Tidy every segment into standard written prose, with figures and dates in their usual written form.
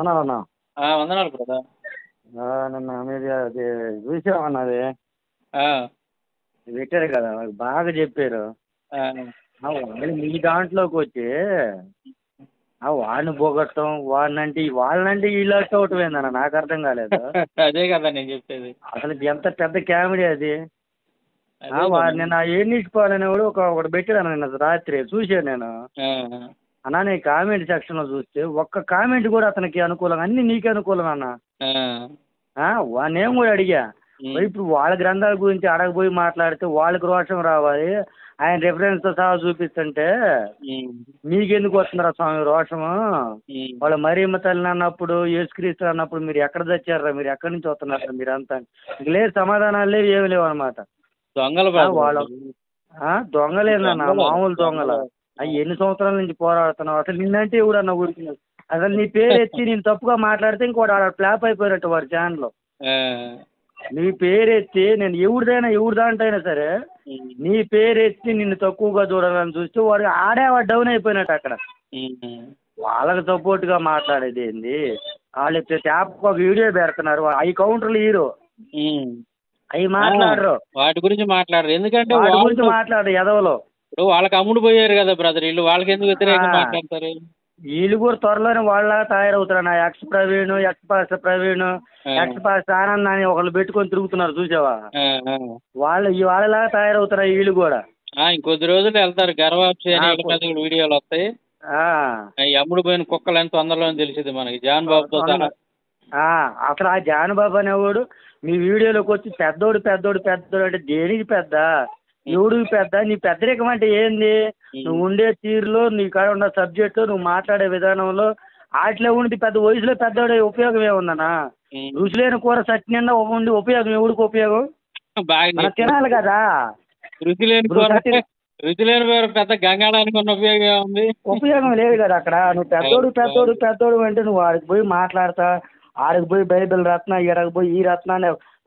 వందనాలన్నా. వందనాలు బ్రదర్. నిన్న మీరు అది చూసామన్నది పెట్టారు కదా, వాళ్ళు బాగా చెప్పారు. వాళ్ళు మీ దాంట్లోకి వచ్చి వాడిని పొగట్టం, వాళ్ళనంటే వీళ్ళు అవటం ఏందన్న నాకు అర్థం కాలేదు. అదే కదా నేను చెప్పేది. అసలు ఎంత పెద్ద కామెడీ అది. అదే వాడు కదా. నిన్న ఏం తీసుకోవాలని కూడా ఒకటి పెట్టాడు నిన్న రాత్రి చూసాను నేను. అన్నా నేను కామెంట్ సెక్షన్లో చూస్తే ఒక్క కామెంట్ కూడా అతనికి అనుకూలంగా, అన్ని నీకే అనుకూలం అన్న. నేను కూడా అడిగా, ఇప్పుడు వాళ్ళ గ్రంథాల గురించి అడగపోయి మాట్లాడితే వాళ్ళకి రోషం రావాలి, ఆయన రెఫరెన్స్తో సహా చూపిస్తుంటే మీకెందుకు వస్తున్నారా స్వామి రోషము? వాళ్ళు మరియమ్మ తల్లి అన్నప్పుడు, యేసుక్రీస్తు అన్నప్పుడు మీరు ఎక్కడ తెచ్చారా, మీరు ఎక్కడి నుంచి వస్తున్నారా మీరంతా? ఇంక లేదు, సమాధానాలు లేవు, ఏమి లేవు అనమాట. వాళ్ళ దొంగలేదన్న, మామూలు దొంగల. ఎన్ని సంవత్సరాల నుంచి పోరాడుతున్నావు? అసలు నిన్నంటే ఎవడన్నా ఊరికి అసలు నీ పేరు ఎత్తి నేను తప్పుగా మాట్లాడితే ఇంకోటి ఆడ ఫ్లాప్ అయిపోయినట్టు వాడి ఛానల్లో. నీ పేరు ఎత్తి నేను ఎవరిదాంటైనా సరే నీ పేరు ఎత్తి నిన్ను తక్కువగా చూడాలని చూస్తే వాడు వాడు డౌన్ అయిపోయినట్టు అక్కడ. వాళ్ళకి సపోర్ట్గా మాట్లాడేది ఏంది? వాళ్ళు ట్యాప్ వీడియో పెడుతున్నారు, అవి కౌంటర్లు హీరో అవి మాట్లాడరు, వాటి గురించి మాట్లాడరు. ఎందుకంటే వాటి గురించి మాట్లాడరు ఎదవలో. ఇప్పుడు వాళ్ళకి అమ్ముడు పోయారు కదా బ్రదర్, వీళ్ళు వాళ్ళకి ఎందుకు వ్యతిరేకంగా మాట్లాడతారు? వీళ్ళు కూడా త్వరలోనే వాళ్ళలాగా తయారవుతారు. నా X pastor Praveen, X pastor Anand అని ఒకళ్ళు పెట్టుకొని తిరుగుతున్నారు చూసావా? వాళ్ళలాగా తయారవుతారా వీళ్ళు కూడా? ఇంకొద్ది రోజులు వెళ్తారు, గర్వాప్సి అని వీడియోలు వస్తాయి. అమ్ముడు పోయిన కుక్కలు ఎంత తొందరలో తెలిసింది మనకి జాన్ బాబుతో. అసలు ఆ జాన్ బాబు అనేవాడు మీ వీడియోలోకి వచ్చి పెద్దోడు అంటే దేనికి పెద్ద, ఎవడికి పెద్ద? నీ పెద్దరికం అంటే ఏంది? నువ్వు ఉండే తీరులో, నీ కాడ ఉన్న సబ్జెక్టు, నువ్వు మాట్లాడే విధానంలో వాటిలో ఉండి పెద్ద వయసులో పెద్దోడే ఉపయోగం ఏముందన్నా? రుచి లేని కూర సట్టి నిండా ఉండి ఉపయోగం ఎవడికి ఉపయోగం? తినాలి కదా. రుచి లేని పెద్ద గంగాడానికి ఉన్న ఉపయోగం ఏముంది? ఉపయోగం లేదు కదా అక్కడ. నువ్వు పెద్దోడు అంటే నువ్వు ఆడికి పోయి మాట్లాడతా, ఆడికి పోయి బైబిల్ రత్న, ఈడకి పోయి ఈ రత్న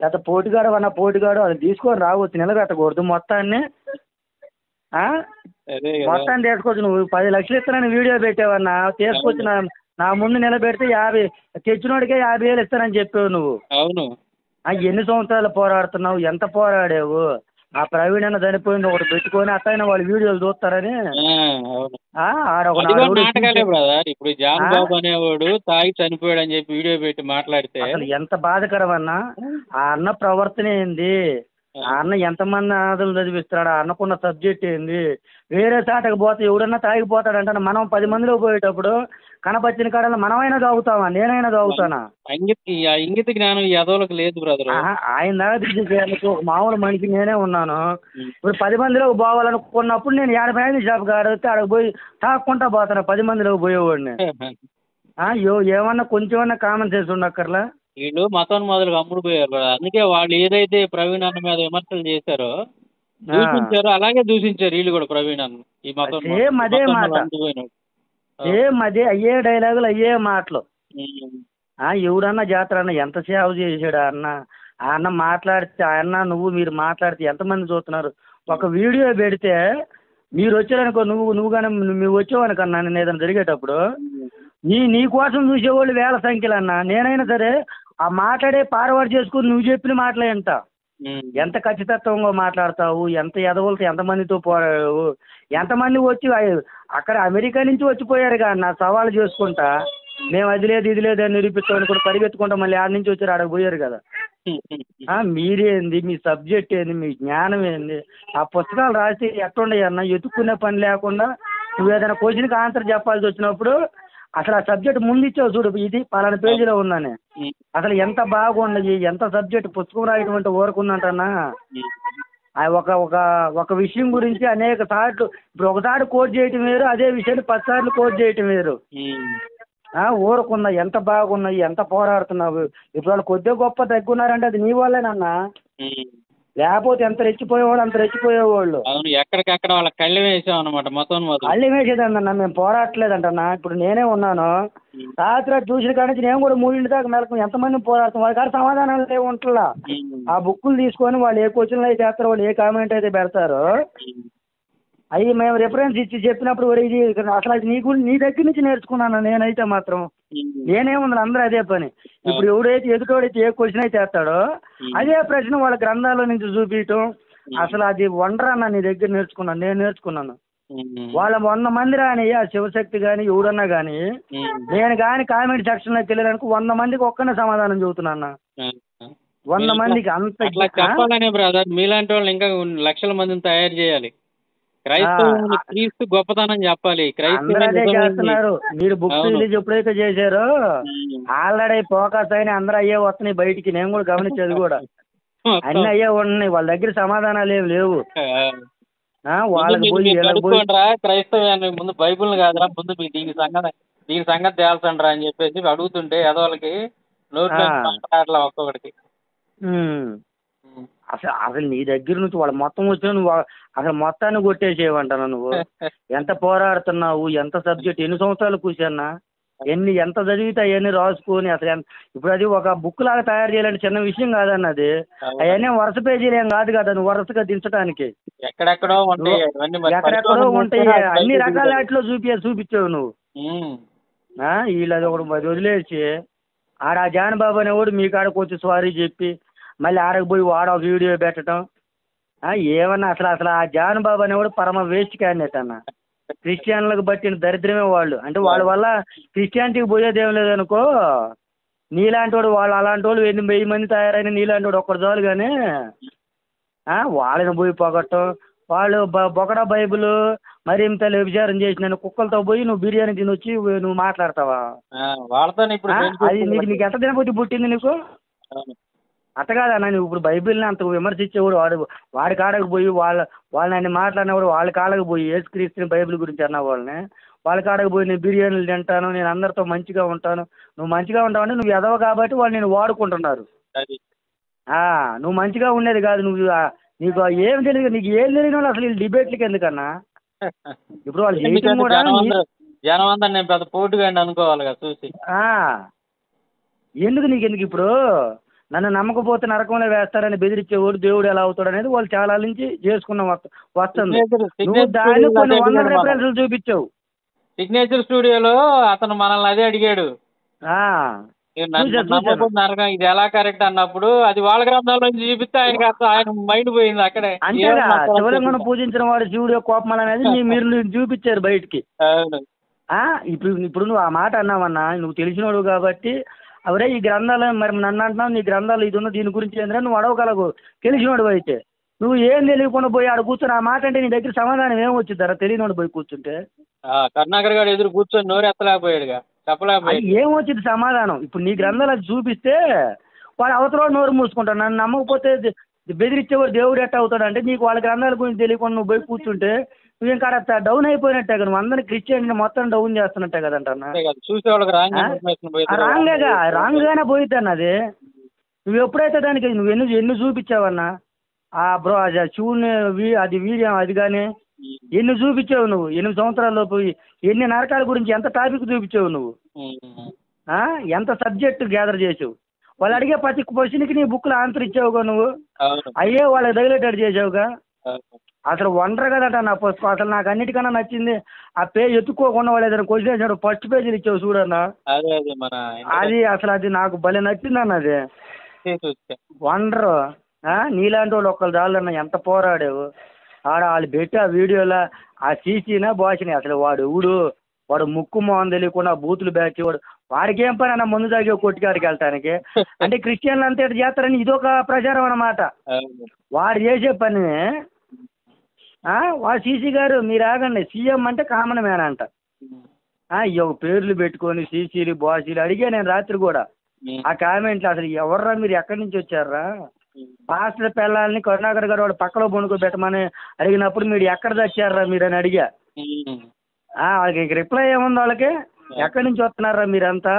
లేకపోతే పోటీగాడు అది తీసుకొని రావచ్చు, నిలబెట్టకూడదు మొత్తాన్ని. మొత్తాన్ని తీసుకొచ్చి నువ్వు 10 లక్షలు ఇస్తానని వీడియో పెట్టావన్నా, తీసుకొచ్చి నా ముందు నిలబెడితే 50 తెచ్చినోడికే 50,000 ఇస్తానని చెప్పావు నువ్వు. అవును. ఎన్ని సంవత్సరాలు పోరాడుతున్నావు? ఎంత పోరాడావు? ఆ ప్రవీణ్ అన్న చనిపోయింది ఒకటి పెట్టుకొని అట్లయినా వాళ్ళు వీడియోలు చూస్తారని. ఇప్పుడు జాన్ బాబు అనేవాడు తాగి చనిపోయాడు అని చెప్పి వీడియో పెట్టి మాట్లాడితే అసలు ఎంత బాధకరమన్నా. ఆ అన్న ప్రవర్తన ఏంది? ఆ అన్న ఎంతమంది అనాథులు చదివిస్తున్నాడు? ఆ అన్నకున్న సబ్జెక్ట్ ఏంది? వేరే చాటకు పోతే ఎవడన్నా తాగిపోతాడంటే మనం 10 మందిలో పోయేటప్పుడు కనపచ్చిన కాడలో మనమైనా తాగుతామా? నేనైనా తాగుతానా? ఇంగిత జ్ఞానం యదవులకు లేదు బ్రదర్. ఆయన దాకా ఒక మామూలు మనిషి నేనే ఉన్నాను. ఇప్పుడు 10 మందిలోకి పోవాలనుకున్నప్పుడు నేను 50 షాప్ కాడితే ఆడకు పోయి తాక్కుంటా పోతాను 10 మందిలోకి పోయేవాడిని. ఏమన్నా కొంచెమన్నా కామన్ సెన్స్ ఉండక్కర్లా? వీళ్ళు మతం మొదలుగా అమ్ముడు పోయారు. అందుకే వాళ్ళు ఏదైతే ప్రవీణ్ అన్న మీద విమర్శలు చేశారో దూషించారో అలాగే దూషించారు వీళ్ళు కూడా ప్రవీణ్ అన్న. ఈ మతం సేమ్ అదే మాట, సేమ్ అయ్యే డైలాగులు, అయ్యే మాటలు. ఎవడన్నా జాతర అన్న ఎంత సేవ చేసాడు అన్న? ఆ అన్న మాట్లాడితే మీరు మాట్లాడితే ఎంతమంది చూస్తున్నారు? ఒక వీడియో పెడితే మీరు వచ్చారనుకో, నువ్వు కానీ నువ్వు వచ్చావనుకన్నా నేను ఏదైనా జరిగేటప్పుడు నీ కోసం చూసేవాళ్ళు వేల సంఖ్యలు అన్నా. నేనైనా సరే ఆ మాట్లాడే ఫార్వర్డ్ చేసుకుని నువ్వు చెప్పిన మాటలే అంట. ఎంత ఖచ్చితత్వంగా మాట్లాడతావు, ఎంత ఎదవులతో ఎంతమందితో పోరాడావు, ఎంతమంది వచ్చి అక్కడ అమెరికా నుంచి వచ్చిపోయారు కానీ నా సవాలు చేసుకుంటా మేము అది లేదు ఇది లేదు అని నిరూపిస్తామని కూడా పరిగెత్తుకుంటా మళ్ళీ ఆడ నుంచి వచ్చారు, ఆడకు పోయారు కదా. మీరేంది, మీ సబ్జెక్ట్ ఏంది, మీ జ్ఞానం ఏంది? ఆ పుస్తకాలు రాసి ఎట్టుండయి అన్న, ఎత్తుక్కునే పని లేకుండా నువ్వు ఏదైనా క్వశ్చన్కి ఆన్సర్ చెప్పాల్సి వచ్చినప్పుడు అసలు ఆ సబ్జెక్ట్ ముందు ఇచ్చావు చూడు, ఇది పలానా పేజీలో ఉందని. అసలు ఎంత బాగుండయి, ఎంత సబ్జెక్ట్ పుస్తకం రాయటం అంటే ఊరుకుందంటన్నా. ఒక విషయం గురించి అనేక సార్లు, ఇప్పుడు ఒకసారి కోట్ చేయటం వేరు, అదే విషయాన్ని 10 సార్లు కోట్ చేయటం వేరు. ఊరుకున్నా ఎంత బాగున్నాయి, ఎంత పోరాడుతున్నావు. ఇప్పుడు వాళ్ళు కొద్దిగా గొప్ప తగ్గున్నారంటే అది నీ వాళ్ళేనన్నా, లేకపోతే ఎంత రెచ్చిపోయేవాళ్ళు అంత రెచ్చిపోయేవాళ్ళు. ఎక్కడికక్కడ వాళ్ళ కళ్ళెం వేసాం అనమాట. మొత్తం కళ్ళెం వేసేదన్నా, మేము పోరాడలేదంటన్నా. ఇప్పుడు నేనే ఉన్నాను, రాత్రి చూసిన కాడి నుంచి నేను కూడా 3 దాకా మెలకు ఎంతమంది పోరాడుతాం, వాళ్ళ కాడ సమాధానాలు లేవు ఉంటలా. ఆ బుక్కులు తీసుకొని వాళ్ళు ఏ క్వశ్చన్లు అయితే చేస్తారో, వాళ్ళు ఏ కామెంట్ అయితే పెడతారో అవి మేము రిఫరెన్స్ ఇచ్చి చెప్పినప్పుడు ఇది అసలు అది నీ దగ్గర నుంచి నేర్చుకున్నాను నేనైతే మాత్రం. నేనేముంది అందరూ అదే పని. ఇప్పుడు ఎదుటోడైతే ఏ క్వశ్చన్ అయితే వేస్తాడో అదే ప్రశ్న వాళ్ళ గ్రంథాల్లో నుంచి చూపించటం. అసలు అది వండర్ అన్న, నీ దగ్గర నేర్చుకున్నాను, నేను నేర్చుకున్నాను. వాళ్ళ 100 మంది రాని ఆ శివశక్తి కానీ ఎవడన్నా కానీ నేను కానీ కామెంట్ సెక్షన్లోకి వెళ్ళడానికి 100 మందికి ఒక్కనే సమాధానం చెబుతున్నా. 100 మందికి అంత చెప్పాలనే బ్రదర్, మీలాంటి వాళ్ళు ఇంకా లక్షల మందిని తయారు చేయాలి. క్రీస్తు గొప్పతనం చెప్పాలి. అందరూ అదే చేస్తున్నారు. మీరు బుక్స్ రిలీజ్ ఎప్పుడైతే చేశారో ఆల్రెడీ ఫోకస్ అయినా అందరూ అయ్యే వస్తున్నాయి బయటికి. నేను కూడా గమనించేది కూడా అన్ని అయ్యే ఉన్నాయి. వాళ్ళ దగ్గర సమాధానాలు ఏమి లేవు. వాళ్ళకి పోయి క్రైస్తవాన్ని ముందు బైబుల్ కాదురా, ముందు దీని సంగతి తేల్చండిరా అని చెప్పేసి అడుగుతుంటే ఎదవాళ్ళకి నోట్లో మాట్లాడలా ఒక్కొక్కడికి. అసలు నీ దగ్గర నుంచి వాళ్ళు మొత్తం వచ్చినా నువ్వు అసలు మొత్తాన్ని కొట్టేసేయమంటాను. నువ్వు ఎంత పోరాడుతున్నావు, ఎంత సబ్జెక్ట్, ఎన్ని సంవత్సరాలు కూర్చున్నా, ఎంత చదివితే అవన్నీ రాసుకొని అసలు ఇప్పుడు అది ఒక బుక్ లాగా తయారు చేయాలంటే చిన్న విషయం కాదన్నది. అవన్నీ వరుస పేజీలు ఏం కాదు కదా నువ్వు వరుసగా దించడానికి. ఎక్కడెక్కడో ఉంటాయి. అన్ని రకాల వాటిలో చూపించావు నువ్వు. వీళ్ళది ఒకటి వదిలేసి ఆడ జాన్ బాబు అనేవాడు మీ కాడకు వచ్చి సారీ చెప్పి మళ్ళీ ఆడకు పోయి వాడ ఒక వీడియో పెట్టడం ఏమన్నా. అసలు ఆ జాన్ బాబు అనేవాడు పరమ వేస్ట్ క్యాండిడేట్ అన్న. క్రిస్టియన్లకు బట్టిన దరిద్రమే వాళ్ళు. అంటే వాళ్ళ వల్ల క్రిస్టియానిటీకి పోయేదేం లేదనుకో. నీలాంటి వాడు వాళ్ళు అలాంటి వాళ్ళు 1000 మంది తయారైన నీలాంటి వాడు ఒక్కడు చాలు. కానీ వాళ్ళని పోయి పొగట్టం, వాళ్ళు బొకడా బైబుల్ మరి ఇంత వ్యభిచారం చేసిన కుక్కలతో పోయి నువ్వు బిర్యానీ తినొచ్చి నువ్వు మాట్లాడతావా? అది నీకు ఎంత దినబుద్ధి పుట్టింది నీకు? అట్ట కాదన్నా, నువ్వు ఇప్పుడు బైబిల్ని అంత విమర్శించేవాడు వాడి కాడకు పోయి వాళ్ళని మాట్లాడినవాడు వాళ్ళ కాళ్ళకు పోయి యేసుక్రీస్తుని బైబిల్ గురించి అన్న వాళ్ళ కాడకు పోయి నేను బిర్యానీలు తింటాను, నేను అందరితో మంచిగా ఉంటాను. నువ్వు మంచిగా ఉంటావంటే నువ్వు ఎదవ కాబట్టి వాళ్ళు నేను వాడుకుంటున్నారు. నువ్వు మంచిగా ఉండేది కాదు. నీకు ఏం తెలియదు, నీకు ఏం తెలియని వాళ్ళు అసలు వీళ్ళు డిబేట్లకి ఎందుకన్నా? ఇప్పుడు వాళ్ళు చేయటం కూడా ఎందుకు ఇప్పుడు నన్ను నమ్మకపోతే నరకంలో వేస్తారని బెదిరించేవాడు దేవుడు ఎలా అవుతాడు అనేది వాళ్ళు చాలా నుంచి చేసుకున్న వస్తుంది. నువ్వు దాన్ని కొన్ని 100 రెఫరెన్స్లు చూపించావు. సిగ్నేచర్ స్టూడియోలో అతను మనల్ని అదే అడిగాడు, నరకం ఇది ఎలా కరెక్ట్ అన్నప్పుడు అది వాళ్ళ గ్రంథాల నుంచి చూపిస్తే ఆయన మైండ్ పోయింది అక్కడే. అంతేగా శివలింగం పూజించిన వాడు శివుడు కోపం అనేది మీరు చూపించారు బయటికి. ఇప్పుడు నువ్వు ఆ మాట అన్నావన్నా, నువ్వు తెలిసినోడు కాబట్టి అవరే ఈ గ్రంథాలు మరి నన్ను అంటున్నావు, నీ గ్రంథాలు ఇది ఉన్న దీని గురించి ఏంటంటే నువ్వు అడవగలవు తెలిసినోడు అయితే. నువ్వు ఏం తెలియకుండా పోయి ఆడ కూర్చొని ఆ మాట అంటే నీ దగ్గర సమాధానం ఏం వచ్చిందరా తెలియనోడు పోయి కూర్చుంటే? కరుణాకర్ గారు ఎదురు కూర్చొని నోరు ఎత్తలేకపోయాడుగా, చెప్పలేకపోయాడు. ఏం వచ్చింది సమాధానం? ఇప్పుడు నీ గ్రంథాలు అది చూపిస్తే వాడు అవతల నోరు మూసుకుంటాడు. నన్ను నమ్మకపోతే బెదిరించేవాడు దేవుడు ఎట్ట అవుతాడు అంటే నీకు వాళ్ళ గ్రంథాల గురించి తెలియకుండా నువ్వు పోయి కూర్చుంటే నువ్వు ఇంకా డౌన్ అయిపోయినట్టే కదా. నువ్వు అందరినీ క్రిస్టియన్ మొత్తం డౌన్ చేస్తున్నట్టే కదంటన్నా. రాంగ్గానే పోయిద్ది అన్న అది. నువ్వు ఎప్పుడైతే దానికి నువ్వు ఎన్ని చూపించావన్నా బ్రో శివుని అది వీడియో అది కానీ ఎన్ని చూపించావు నువ్వు 8 సంవత్సరాల్లో పోయి ఎన్ని నరకాల గురించి ఎంత టాపిక్ చూపించావు నువ్వు, ఎంత సబ్జెక్ట్ గ్యాదర్ చేసావు. వాళ్ళు అడిగే ప్రతి క్వశ్చన్కి నీ బుక్లో ఆన్సర్ ఇచ్చావుగా నువ్వు, అయ్యే వాళ్ళకి తగిలేటట్టు చేసావుగా. అసలు వండర్ కదట నా పుస్తకం. అసలు నాకు అన్నిటికన్నా నచ్చింది ఆ పేజ్ ఎత్తుక్కోకుండా వాళ్ళు ఏదైనా క్వశ్చన్ వేసాడు ఫస్ట్ పేజీలు ఇచ్చావు చూడన్నా, అది అసలు అది నాకు భలే నచ్చింది అన్న. అది వండర్. నీలాంటి వాళ్ళు ఒక్కరు చాలన్నా ఎంత పోరాడావు. వాళ్ళు పెట్టి ఆ వీడియోలో ఆ సీసీనా బాసినా అసలు వాడు ముక్కు మొహం తెలియకుండా బూతులు బ్యాచ్ వాడికి ఏం పని అన్న ముందు తాగే కొట్టుకాడికి వెళ్ళటానికి. అంటే క్రిస్టియన్లు అంతా చేస్తారని ఇదొక ప్రచారం అన్నమాట. వాడు చేసే పని వాడు సీసీ గారు మీరు ఆగండి, సీఎం అంటే కామన్ మ్యాన్ అంట. ఇక పేర్లు పెట్టుకొని సీసీలు బాసీలు అడిగా నేను రాత్రి కూడా ఆ కామెంట్లు. అసలు ఎవర్రా మీరు ఎక్కడి నుంచి వచ్చారా? పాస్టర్ పిల్లల్ని కరుణాకర్ గారు వాడు పక్కలో పడుకోబెట్టమని అడిగినప్పుడు మీరు ఎక్కడ తెచ్చారా మీరు అని అడిగా. వాళ్ళకి రిప్లై ఏముంది వాళ్ళకి, ఎక్కడి నుంచి వస్తున్నారా మీరంతా?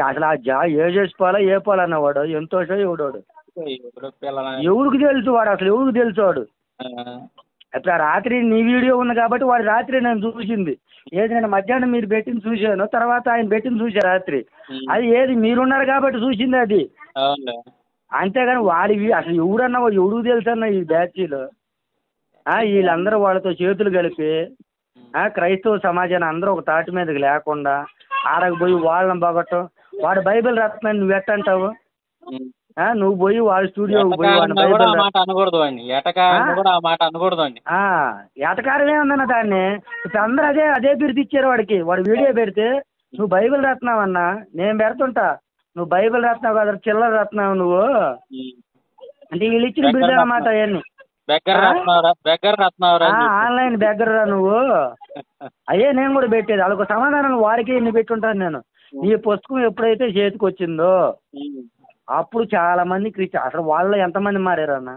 అసలు ఏ చేసుకోవాలా ఏ పోవాలన్నవాడు ఎంతోషో ఎవడోడు ఎవరికి తెలుసు వాడు, అసలు ఎవరికి తెలుసు వాడు. అట్లా రాత్రి నీ వీడియో ఉంది కాబట్టి వాడు రాత్రి నేను చూసింది ఏది, నేను మధ్యాహ్నం మీరు పెట్టింది చూశాను, తర్వాత ఆయన పెట్టింది చూసా రాత్రి. అది ఏది మీరున్నారు కాబట్టి చూసింది అది, అంతేగాని వాడి అసలు ఎవడన్నా ఎవడికి తెలుసు అన్న ఈ బ్యాచీలో. వీళ్ళందరూ వాళ్ళతో చేతులు కలిపి క్రైస్తవ సమాజాన్ని అందరూ ఒక తాటి మీదకి లేకుండా ఆడకు పోయి వాళ్ళని పొగట్టం. వాడు బైబిల్ రాస్తున్నాను నువ్వు ఎట్టంటావు? నువ్వు పోయి వాళ్ళ స్టూడియోకి పోయి వాడిని బైబిల్ మాట అనకూడదు అండి, ఎటకారంగా కూడా ఆ మాట అనకూడదు అండి. ఎటకారమే ఉందన్న దాన్ని. ఇప్పుడు అందరూ అదే బిరుదు ఇచ్చారు వాడికి. వాడు వీడియో పెడితే నువ్వు బైబిల్ రాస్తున్నావన్నా, నేను పెడుతుంటా, నువ్వు బైబిల్ రాస్తున్నావు కదా, చిల్లర రాస్తున్నావు నువ్వు అంటే వీళ్ళు ఇచ్చిన బిరుదు అన్నమాట. అవన్నీ ఆన్లైన్ బెగ్గరరా నువ్వు. అయ్యే నేను కూడా పెట్టేది. వాళ్ళకు సమాధానం వారికి ఎన్ని పెట్టుంటాను నేను. ఈ పుస్తకం ఎప్పుడైతే చేతికి వచ్చిందో అప్పుడు చాలా మంది అసలు వాళ్ళు ఎంతమంది మారారు అన్న?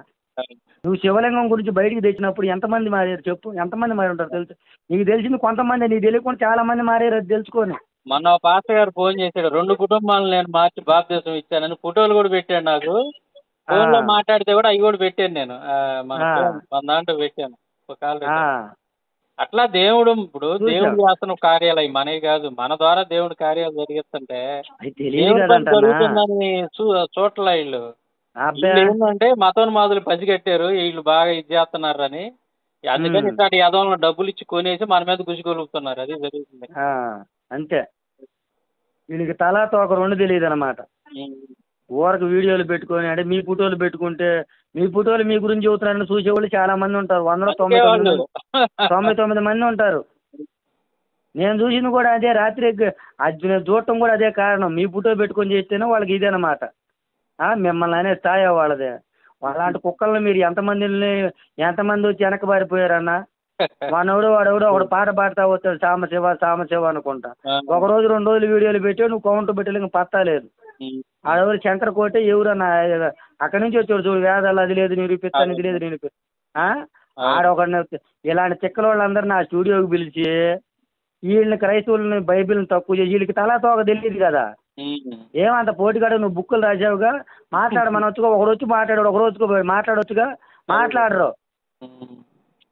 నువ్వు శివలింగం గురించి బయటికి తెచ్చినప్పుడు ఎంతమంది మారారు చెప్పు? ఎంతమంది మారి ఉంటారు తెలుసు? నీకు తెలిసింది కొంతమంది, నీకు తెలియకుండా చాలా మంది మారారు, అది తెలుసుకొని. మొన్న పాస్టర్ గారు ఫోన్ చేశాడు, 2 కుటుంబాలను నేను మార్చి బాప్తిసం ఇచ్చానని ఫోటోలు కూడా పెట్టాడు నాకు. ఫోన్ లో మాట్లాడితే కూడా అవి కూడా పెట్టాను నేను, మన దాంట్లో పెట్టాను ఒక కాల్. అట్లా దేవుడు ఇప్పుడు దేవుడు చేస్తున్న కార్యాలు అవి మనవి కాదు, మన ద్వారా దేవుడి కార్యాలు జరిగిస్తుంటే జరుగుతుందని చూడలే వీళ్ళు. ఏంటంటే మతోన్మాదులు పసిగట్టారు వీళ్ళు బాగా ఇది చేస్తున్నారని, అందుకని ఇట్లాంటి యదవులను డబ్బులు ఇచ్చి కొనేసి మన మీద గుసిగొలుపుతున్నారు. అది జరుగుతుంది అంతే. వీళ్ళకి తలా తోక రెండు తెలియదు అనమాట. ఊరకు వీడియోలు పెట్టుకొని అంటే మీ ఫోటోలు పెట్టుకుంటే మీ ఫోటోలు మీ గురించి చెబుతున్నారని చూసేవాళ్ళు చాలా మంది ఉంటారు. 199 మంది ఉంటారు. నేను చూసింది కూడా అదే. రాత్రి అది నేను చూడటం కూడా అదే కారణం. మీ ఫోటో పెట్టుకొని చేస్తేనే వాళ్ళకి ఇదేనమాట. మిమ్మల్ని అనే స్థాయి వాళ్ళదే. అలాంటి కుక్కలను మీరు ఎంతమంది వచ్చి వెనక పారిపోయారన్న? వాడెవడో ఒకడు పాట పాడుతా వస్తాడు, సామశివ సామశివ అనుకుంటా. 1 రోజు 2 రోజులు వీడియోలు పెట్టావు, నువ్వు కౌంటర్ పెట్టలేక పత్తా లేదు. ఆడెవరు శంకర కోటే ఎవరన్నా అక్కడి నుంచి వచ్చాడు చూడు, వేదాలు అది లేదు నిరూపిస్తాను, ఇది లేదు నిరూపిస్తా. ఆడొకడిని ఇలాంటి చిక్కల వాళ్ళందరినీ ఆ స్టూడియోకి పిలిచి వీళ్ళని క్రైస్తవులని బైబిల్ని తక్కువ చేసి వీళ్ళకి తలా తోక తెలియదు కదా. ఏమంత పోటీగాడ నువ్వు బుక్కులు రాసావుగా, మాట్లాడమనొచ్చుగా. ఒకడు వచ్చి మాట్లాడాడు, ఒక రోజుకు మాట్లాడొచ్చుగా, మాట్లాడరు.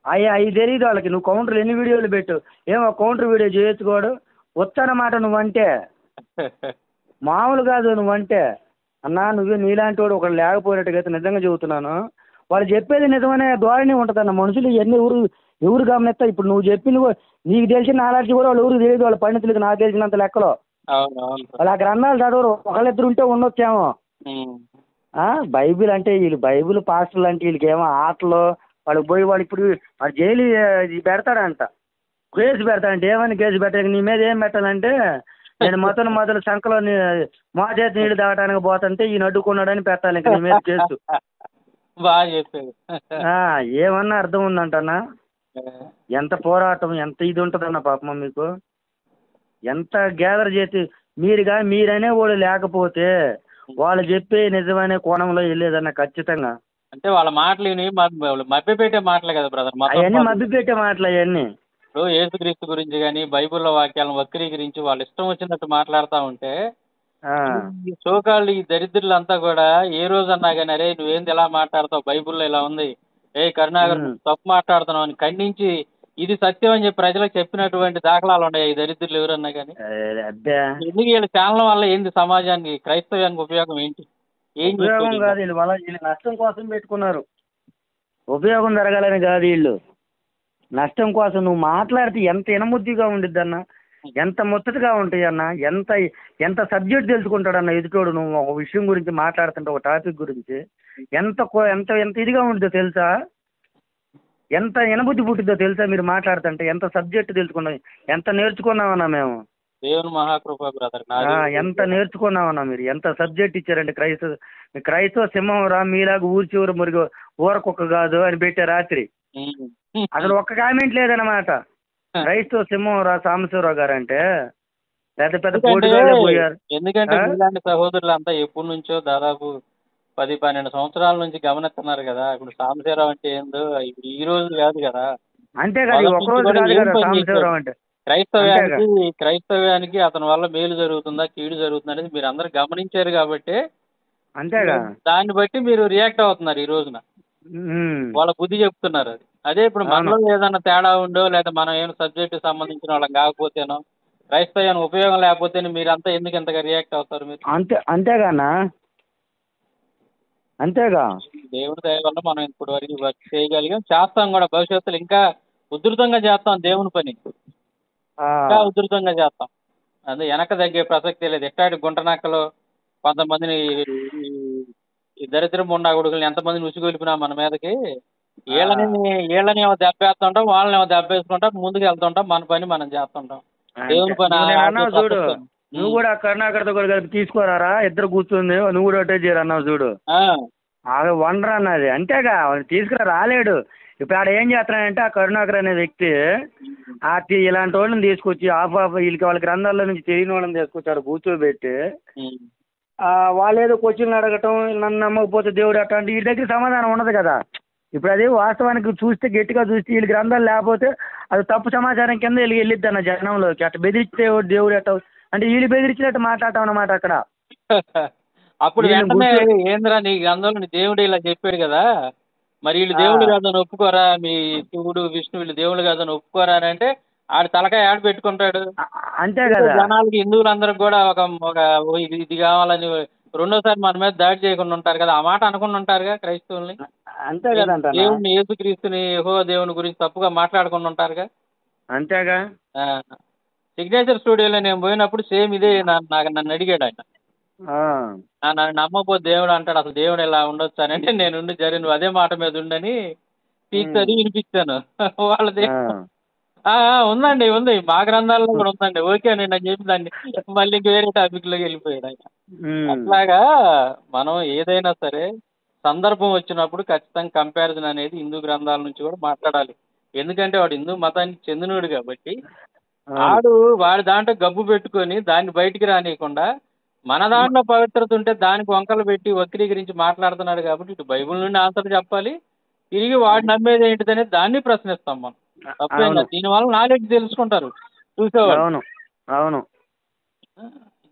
అవి తెలియదు వాళ్ళకి. నువ్వు కౌంటర్లు ఎన్ని వీడియోలు పెట్టు, ఏమో కౌంటర్ వీడియో చేయొచ్చుకోడు. వచ్చానమాట నువ్వంటే మామూలు కాదు. నువ్వంటే అన్నా నువ్వు నీలాంటి వాడు ఒకడు లేకపోయినట్టుగా నిజంగా చెబుతున్నాను. వాళ్ళు చెప్పేది నిజమనే ధోరణి ఉంటుందన్న. మనుషులు ఇవన్నీ ఎవరు గమనిస్తా? ఇప్పుడు నువ్వు చెప్పింది నీకు తెలిసిన నాలెడ్జ్ కూడా వాళ్ళు ఎవరు తెలియదు. వాళ్ళ పండితులకి నాకు తెలిసినంత లెక్కలో వాళ్ళు ఆ గ్రంథాలు చదవరు. ఒకళ్ళిద్దరు ఉంటే ఉండొచ్చేమో. బైబిల్ అంటే వీళ్ళు బైబిల్ పాస్టర్లు అంటే వీళ్ళకి ఏమో ఆటలు. వాళ్ళకి పోయి వాడు ఇప్పుడు వాడు జైలు పెడతాడంట, కేసు పెడతాడంటే. ఏమని కేసు పెట్టాక నీ మీద ఏం పెట్టాలంటే నేను మొదలు సంఖలో మా చేతి నీళ్ళు తాగడానికి పోతుంటే ఈయన అడ్డుకున్నాడని పెట్టాలి నీ మీద కేసు. బాగా చెప్పాడు. ఏమన్నా అర్థం ఉందంటన్నా? ఎంత పోరాటం, ఎంత ఇది ఉంటుందన్న పాపం మీకు. ఎంత గ్యాదర్ చేసి మీరనే వాడు లేకపోతే వాళ్ళు చెప్పే నిజమనే కోణంలో వెళ్ళేదన్న ఖచ్చితంగా. అంటే వాళ్ళ మాటలు మభ్యపెట్టే మాటలే కదా బ్రదర్. అవన్నీ మభ్యపెట్టే మాటలు అవన్నీ. ఇప్పుడు యేసుక్రీస్తు గురించి కానీ బైబిల్లో వాక్యాలను వక్రీకరించి వాళ్ళు ఇష్టం వచ్చినట్టు మాట్లాడుతూ ఉంటే సోకాళ్ళు ఈ దరిద్రులంతా కూడా ఏ రోజు అన్నా కానీ అరే నువ్వేంది ఇలా మాట్లాడతావు, బైబిల్లో ఇలా ఉంది, కరుణాకర్ తప్పు మాట్లాడుతున్నావు అని ఖండించి ఇది సత్యం అని చెప్పి ప్రజలకు చెప్పినటువంటి దాఖలాలు ఉన్నాయి ఈ దరిద్రులు ఎవరన్నా కానీ. ఎందుకు వీళ్ళ ఛానల్ వల్ల ఏంది సమాజానికి క్రైస్తవ్యానికి ఉపయోగం ఏంటి? ఉపయోగం కాదు, వీళ్ళు నష్టం కోసం పెట్టుకున్నారు. ఉపయోగం జరగాలని కాదు, వీళ్ళు నష్టం కోసం. నువ్వు మాట్లాడితే ఎంత ఇనముద్దిగా ఉండిద్ది అన్న, ఎంత ముచ్చటగా ఉంటాయి అన్న, ఎంత సబ్జెక్ట్ తెలుసుకుంటాడన్న ఎదుటోడు. నువ్వు ఒక విషయం గురించి మాట్లాడుతుంటే, ఒక టాపిక్ గురించి ఎంత ఎంత ఇదిగా ఉంటుందో తెలుసా? ఎంత ఇనబుద్ధి పుట్టిద్దో తెలుసా? మీరు మాట్లాడుతుంటే ఎంత సబ్జెక్ట్ తెలుసుకున్నాం, ఎంత నేర్చుకున్నామన్నా మేము. దేవుని మహాకృప బ్రదర్. ఎంత నేర్చుకున్నామన్నా మీరు, ఎంత సబ్జెక్ట్ ఇచ్చారంటే. క్రైస్తవ సింహం రా మీలాగా ఊరి చివరి మురిగి ఊరకొక్క కాదు అని పెట్టే రాత్రి అసలు ఒక్క కామెంట్ లేదన్నమాట. క్రైస్తవ సింహం రా సాంబశివరావు గారు అంటే పెద్ద పెద్ద పోటీగానే పోయారు. ఎందుకంటే ఇలాంటి సహోదరులు అంతా ఎప్పటి నుంచో దాదాపు 10-12 సంవత్సరాల నుంచి గమనిస్తున్నారు కదా. ఇప్పుడు సాంబశివరావు అంటే ఏందో ఇప్పుడు ఈ రోజు కాదు కదా. అంతే కదా, ఒక్కరోజు కాదు కదా సాంబశివరావు అంటే. క్రైస్తవ్యానికి అతని వల్ల మేలు జరుగుతుందా కీడు జరుగుతుందా అనేది మీరు అందరు గమనించారు కాబట్టి అంతేగా, దాన్ని బట్టి మీరు రియాక్ట్ అవుతున్నారు ఈ రోజున. వాళ్ళ బుద్ధి చెప్తున్నారు. అది అదే ఇప్పుడు మనలో ఏదన్నా తేడా ఉండో లేదా మనం ఏమైనా సబ్జెక్ట్ సంబంధించిన వాళ్ళం కాకపోతేనో క్రైస్తవ్యానికి ఉపయోగం లేకపోతే మీరంతా ఎందుకు ఎంతగా రియాక్ట్ అవుతారు మీరు? అంతేగానా, అంతేగా. దేవుడి దయ వల్ల మనం ఇప్పటి వరకు వర్క్ చేయగలిగాం, చేస్తాం కూడా. భవిష్యత్తులో ఇంకా ఉధృతంగా చేస్తాం దేవుని పని, ఇంకా ఉధృతంగా చేస్తాం. అదే వెనక తగ్గే ప్రసక్తే లేదు. ఎట్టాటి గుంటనక్కలు కొంతమందిని ఈ దరిద్రం ఉండాగుడుగులు ఎంతమందిని ఉసిగొలిపినా మన మీదకి వీళ్ళని వీళ్ళనేమో దెబ్బేస్తుంటాం, వాళ్ళనేమో దెబ్బేసుకుంటాం, ముందుకు వెళ్తుంటాం, మన పని మనం చేస్తుంటాం. దేవుని పని నేను ఆడే అన్నావు చూడు, ప్రసక్తే. నువ్వు కూడా కరుణాకర్తో కూడా కలిపి తీసుకోరారా, ఇద్దరు కూర్చుంది నువ్వు కూడా ఒకటే చేయరు అన్నావు చూడు. అది వండర్ అన్నది. అంతేగా తీసుకురా రాలేడు. ఇప్పుడు ఆడ ఏం చేస్తున్నాడంటే ఆ కరుణాకర్ అనే వ్యక్తి ఇలాంటి వాళ్ళని తీసుకొచ్చి వీళ్ళకి వాళ్ళ గ్రంథాల్లో నుంచి తెలియని వాళ్ళని తీసుకొచ్చాడు కూర్చోబెట్టి వాళ్ళు ఏదో క్వశ్చన్లు అడగటం, నన్ను నమ్మకపోతే దేవుడు అట్లా అంటే వీడి దగ్గర సమాధానం ఉండదు కదా. ఇప్పుడు అది వాస్తవానికి చూస్తే గట్టిగా చూస్తే వీళ్ళ గ్రంథాలు లేకపోతే అది తప్పు సమాచారం కింద వెళ్ళిద్ది అన్న జనంలోకి. అట్లా బెదిరిస్తే దేవుడు ఎట్ట అంటే వీళ్ళు బెదిరించినట్టు మాట్లాడటం అన్నమాట అక్కడ. అప్పుడు వెంటనే ఏంద్రా నీ గ్రంథంలో దేవుడు ఇలా చెప్పాడు కదా, మరి వీళ్ళు దేవుడు కాదని ఒప్పుకోరా, మీ శివుడు విష్ణు వీళ్ళు దేవుడు కాదని ఒప్పుకోరా అని అంటే ఆడు తలకాయ ఆడ పెట్టుకుంటాడు. అంతే కదా. జనాలకి హిందువులందరికి కూడా ఒక ఇది కావాలని రెండోసారి మన మీద దాడి చేయకుండా ఉంటారు కదా, ఆ మాట అనుకుని ఉంటారుగా క్రైస్తవుల్ని. అంతే కదా. దేవుడిని యేసుక్రీస్తుని యెహోవా దేవుని గురించి తప్పుగా మాట్లాడకుండా ఉంటారుగా. అంతేగా. సిగ్నేచర్ స్టూడియోలో నేను పోయినప్పుడు సేమ్ ఇదే నన్ను అడిగాడు ఆయన. నన్ను నమ్మకపోతే దేవుడు అంటాడు, అసలు దేవుడు ఇలా ఉండొచ్చు అని అంటే నేను నువ్వు అదే మాట మీద ఉండని చదివి వినిపించాను. వాళ్ళది ఉందండి, ఉంది మా గ్రంథాల్లో కూడా ఉందండి. ఓకేనండి అని చెప్పి దాన్ని మళ్ళీ వేరే టాపిక్ లోకి వెళ్ళిపోయాడు ఆయన. అట్లాగా మనం ఏదైనా సరే సందర్భం వచ్చినప్పుడు ఖచ్చితంగా కంపారిజన్ అనేది హిందూ గ్రంథాల నుంచి కూడా మాట్లాడాలి. ఎందుకంటే వాడు హిందూ మతానికి చెందినోడు కాబట్టి వాడి దాంట్లో గబ్బు పెట్టుకొని దాన్ని బయటికి రానియకుండా మన దాంట్లో పవిత్రత ఉంటే దానికి వంకలు పెట్టి వక్రీకరించి మాట్లాడుతున్నాడు కాబట్టి ఇటు బైబిల్ నుండి ఆన్సర్ చెప్పాలి, తిరిగి వాడు నమ్మేది ఏంటిదనేది దాన్ని ప్రశ్నిస్తాం మనం. తప్పేం కాదు. దీనివల్ల నాలెడ్జ్ తెలుసుకుంటారు చూసేవాళ్ళు. అవును.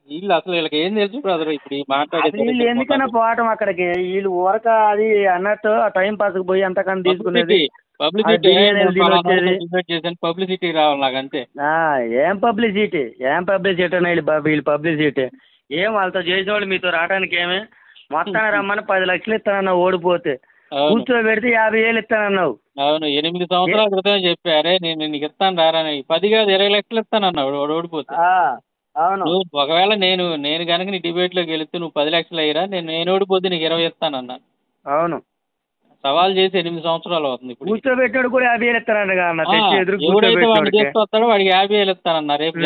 వీళ్ళు అసలు వీళ్ళకి ఏం తెలుసు బ్రదర్ ఇప్పుడు ఈ మాట్లాడే వీళ్ళు ఎందుకన్నా పోవటం అక్కడికి, వీళ్ళు ఊరక అది అన్నట్టు టైం పాస్ పోయి అంతకన్నా తీసుకునేది పబ్లిసిటీ రావాలి నాకు అంతే. ఏం పబ్లిసిటీ వీళ్ళు పబ్లిసిటీ ఏం వాళ్ళతో చేసేవాళ్ళు మీతో రావడానికి ఏమే మొత్తాన్ని రమ్మని 10 లక్షలు ఇస్తానన్నావు ఓడిపోతే, కూర్చోబెడితే 50,000 ఇస్తానన్నావు. అవును, 8 సంవత్సరాల క్రితం చెప్పారే నేను నీకు ఇస్తాను రారని. 10 కాదు 20 లక్షలు ఇస్తానన్నావు వాడు ఓడిపోతే. అవును. నువ్వు ఒకవేళ నేను కనుక నీ డిబేట్ లోకి వెళితే నువ్వు 10 లక్షలు అయ్యిరా, నేను ఓడిపోతే నీకు 20 ఇస్తానన్నా. అవును. సవాల్ చేసి 8 సంవత్సరాలు అవుతుంది. ఇప్పుడు కూర్చోబెట్టాడు కూడా 50,000 ఇస్తానన్నా. ఎవడైతే వాడిని తీసుకొస్తాడో వాడికి 50,000 ఇస్తానన్నా. రేపు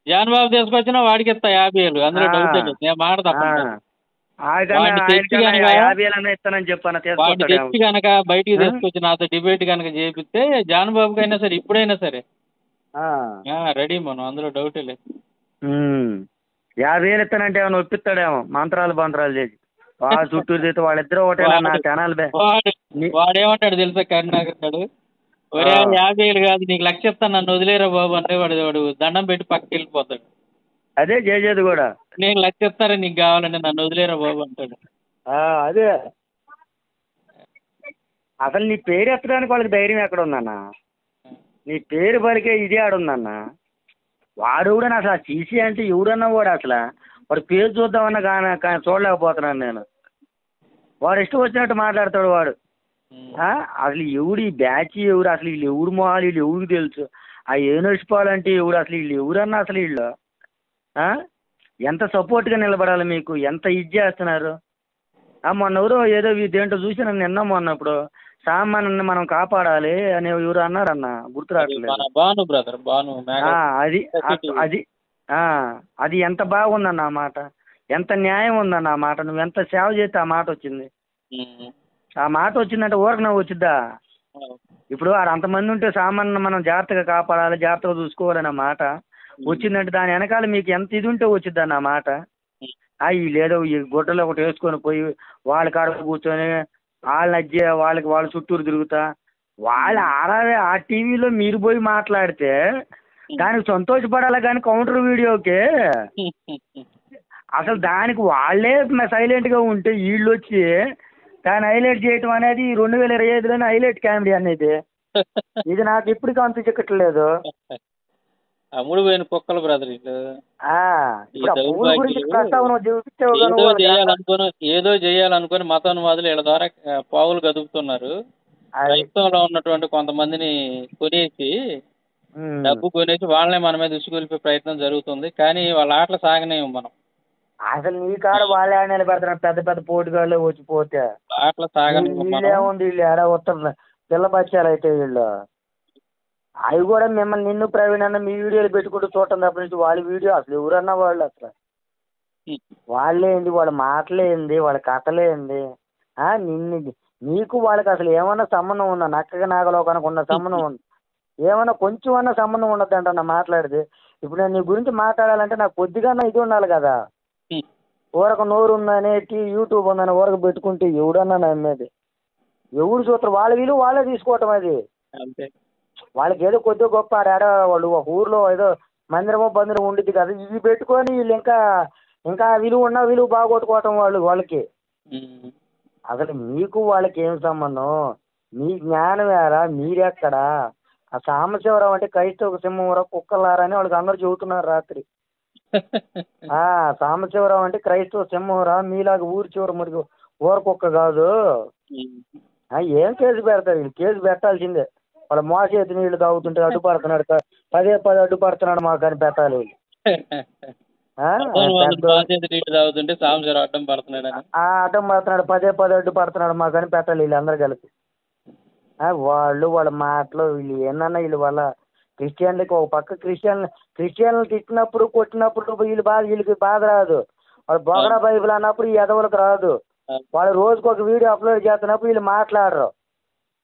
జాన్ బాబు తీసుకొచ్చినా వాడికి ఇస్తా 50,000, అందులో డౌట్ లేదు. నేను మాట తప్పను. వాడిని తెచ్చి కనుక బయటికి తీసుకొచ్చి నాతో డిబేట్ కనుక చేపిస్తే జాన్ బాబుకైనా సరే ఇప్పుడైనా సరే రెడీ మనం, అందులో డౌటే లేదు. 50,000 ఇస్తానంటే ఏమైనా ఒప్పిస్తాడేమో మంత్రాలు చేసి చుట్టూరు చేస్తే వాళ్ళిద్దరూ ఒకటే వాడేమంటాడు తెలుసా కరుణాకర్ గారు, 50,000 కాదు నీకు 1,00,000 ఇస్తాను నన్ను వదిలేరా బాబు అంటే వాడు దండం పెట్టి పక్కకి వెళ్ళిపోతాడు. అదే చేసేది కూడా, నేను 1,00,000 ఇస్తారా నీకు కావాలంటే నన్ను వదిలేరా బాబు అంటాడు. అదే అసలు నీ పేరు ఎత్తడానికి వాళ్ళకి ధైర్యం ఎక్కడ ఉందన్న, నీ పేరు పలికే ఇదే ఆడుందన్న. వాడు కూడా అసలు ఆ సీసీ అంటే ఎవడన్నా అసలు వాడు పేరు చూద్దామన్నా కానీ చూడలేకపోతున్నాను నేను. వాడు ఇష్టం వచ్చినట్టు మాట్లాడతాడు వాడు. అసలు ఎవడు ఈ బ్యాచ్ ఎవరు, అసలు వీళ్ళు ఎవరు మొహాలు, వీళ్ళు ఎవరికి తెలుసు, ఆ యూనివర్సిపాలంటే ఎవరు, అసలు వీళ్ళు ఎవరన్నా, అసలు వీళ్ళు ఎంత సపోర్ట్గా నిలబడాలి మీకు, ఎంత ఇది చేస్తున్నారు. మొన్న ఎవరో ఏదో దేంట్లో చూసి నన్ను నిన్న మొన్నప్పుడు సామాన్యాన్ని మనం కాపాడాలి అని ఎవరు అన్నారన్న, గుర్తు రావట్లేదు. అది ఎంత బాగుందన్న ఆ మాట, ఎంత న్యాయం ఉందన్న ఆ మాట. నువ్వు ఎంత సేవ చేస్తే ఆ మాట వచ్చింది. ఆ మాట వచ్చిందంటే ఊరకనే వచ్చిద్దా? ఇప్పుడు అంతమంది ఉంటే సామాన్య మనం జాగ్రత్తగా కాపాడాలి, జాగ్రత్తగా చూసుకోవాలన్న మాట వచ్చిందంటే దాని వెనకాల మీకు ఎంత ఇది ఉంటే వచ్చిద్దన్న ఆ మాట. వీళ్ళేదో ఈ గుడ్డలు ఒకటి వేసుకొని పోయి వాళ్ళ కాడ కూర్చొని వాళ్ళ చుట్టూరు తిరుగుతా ఆ టీవీలో మీరు పోయి మాట్లాడితే దానికి సంతోషపడాలి కానీ కౌంటర్ వీడియోకి అసలు దానికి వాళ్ళే సైలెంట్గా ఉంటే వీళ్ళు వచ్చి దాన్ని హైలైట్ చేయటం అనేది 2025లోనే హైలైట్ కామెడీ అనేది. ఇది నాకు ఇప్పటికీ అంత చిక్కట్లేదు. అమ్ముడుపోయిన కుక్కలు బ్రదర్ ఏదో చేయాలనుకుని మతోన్మాదులు వీళ్ళ ద్వారా పావులు కదుపుతున్నారు. క్రైస్తవంలో ఉన్నటువంటి కొంతమందిని కొనేసి డబ్బు కొనేసి వాళ్ళనే మన మీద ఉసుగొలిపే ప్రయత్నం జరుగుతుంది. కానీ వాళ్ళ ఆటలు సాగనేయం మనం. అసలు నీ కాడ వాళ్ళే నిలబెడతారు, పెద్ద పెద్ద పోటీగాళ్ళు వచ్చిపోతే. ఆటలు సాగనేయం మనం. వీళ్ళేముంది, వీళ్ళు ఏడా వస్తారు పిల్ల బచ్చాలు అయితే వీళ్ళు. అవి కూడా మిమ్మల్ని నిన్ను ప్రవీణ్ అన్న మీ వీడియోలు పెట్టుకుంటూ చూడటం తప్ప నుంచి వాళ్ళ వీడియో అసలు ఎవరన్నా వాళ్ళు అసలు వాళ్ళేంది, వాళ్ళ మాటలేంది, వాళ్ళ కథలేంది, నిన్ను నీకు వాళ్ళకి అసలు ఏమన్నా సంబంధం ఉందా? నక్కగా నాగలోకానికి ఉన్న సంబంధం ఉంది? ఏమన్నా కొంచెం అన్నా సంబంధం ఉండద్దంట నా మాట్లాడితే. ఇప్పుడు నేను నీ గురించి మాట్లాడాలంటే నాకు కొద్దిగా ఇది ఉండాలి కదా. ఊరక నోరు ఉందని యూట్యూబ్ ఉందని ఊరక పెట్టుకుంటే ఎవడన్నా నమ్మేది? ఎవరు చూస్తారు? వాళ్ళ విలువ వాళ్ళే తీసుకోవటం. అది వాళ్ళకి ఏదో కొద్దిగా గొప్ప ఆడ వాళ్ళు ఒక ఊర్లో ఏదో మందిరమో బందిరం ఉండిద్ది కదా, ఇవి పెట్టుకొని వీళ్ళు ఇంకా విలువ ఉన్న విలువ బాగొట్టుకోవటం వాళ్ళకి. అసలు మీకు వాళ్ళకి ఏం సంబంధం? మీ జ్ఞానం వేరా, మీరెక్కడా? ఆ సాంబశివరావు అంటే క్రైస్తవ సింహంరా కుక్కలారా అని వాళ్ళకి అందరూ చెబుతున్నారు రాత్రి. సాంబశివరావు అంటే క్రైస్తవ సింహంరా, మీలాగా ఊరి చివరి మురికి ఊర కుక్క కాదు. ఏం కేసు పెడతారు వీళ్ళు? కేసు పెట్టాల్సిందే. వాళ్ళ మోసేతి నీళ్లు తాగుతుంటే అడ్డుపడుతున్నాడు, పదే అడ్డుపడుతున్నాడు మాకు అని పెట్టాలి. అడ్డం పడుతున్నాడు, పదే అడ్డుపడుతున్నాడు మాకు అని పెట్టాలి వీళ్ళందరూ కలిపి. వాళ్ళ మాటలు వీళ్ళు ఏందన్నా, వీళ్ళు వాళ్ళ క్రిస్టియన్లకి ఒక పక్క క్రిస్టియన్లు తిట్టినప్పుడు కొట్టినప్పుడు వీళ్ళకి బాధ రాదు. వాళ్ళు బొగడా బైబిల్ అన్నప్పుడు ఈ ఎదవులకు రాదు. వాళ్ళు రోజుకు ఒక వీడియో అప్లోడ్ చేస్తున్నప్పుడు వీళ్ళు మాట్లాడరు.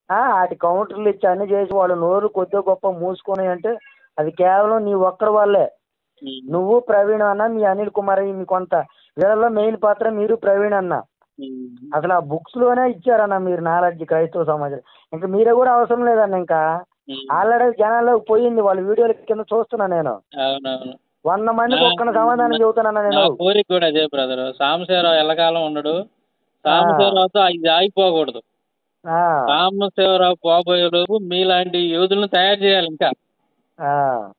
వాటి కౌంటర్లు ఇచ్చి అన్ని చేసి వాళ్ళు నోరు కొద్దిగా గొప్ప మూసుకొని అంటే అది కేవలం నీ ఒక్కడి వల్లే. నువ్వు ప్రవీణ్ అన్న, మీ అనిల్ కుమార్, మీ కొంత వీళ్ళలో మెయిన్ పాత్ర మీరు ప్రవీణ్ అన్న. అసలు ఆ బుక్స్ లోనే ఇచ్చారన్న మీరు నాలెడ్జ్ క్రైస్తవ సమాజం. ఇంకా మీరే కూడా అవసరం లేదన్న. ఇంకా ఆల్రెడీ జనాల్లోకి పోయింది. వాళ్ళ వీడియోల కింద చూస్తున్నా నేను. 100 మందికి ఒక్క సమాధానం చెబుతానన్నా నేను. కోరిక కూడా అదే బ్రదర్. సాంబశివరావు ఎల్లకాలం ఉండడు. సాంబశివరావుతో ఇది ఆగిపోకూడదు. సాంబశివరావు పోబోయే లోపు మీలాంటి యోధులను తయారు చేయాలి. ఇంకా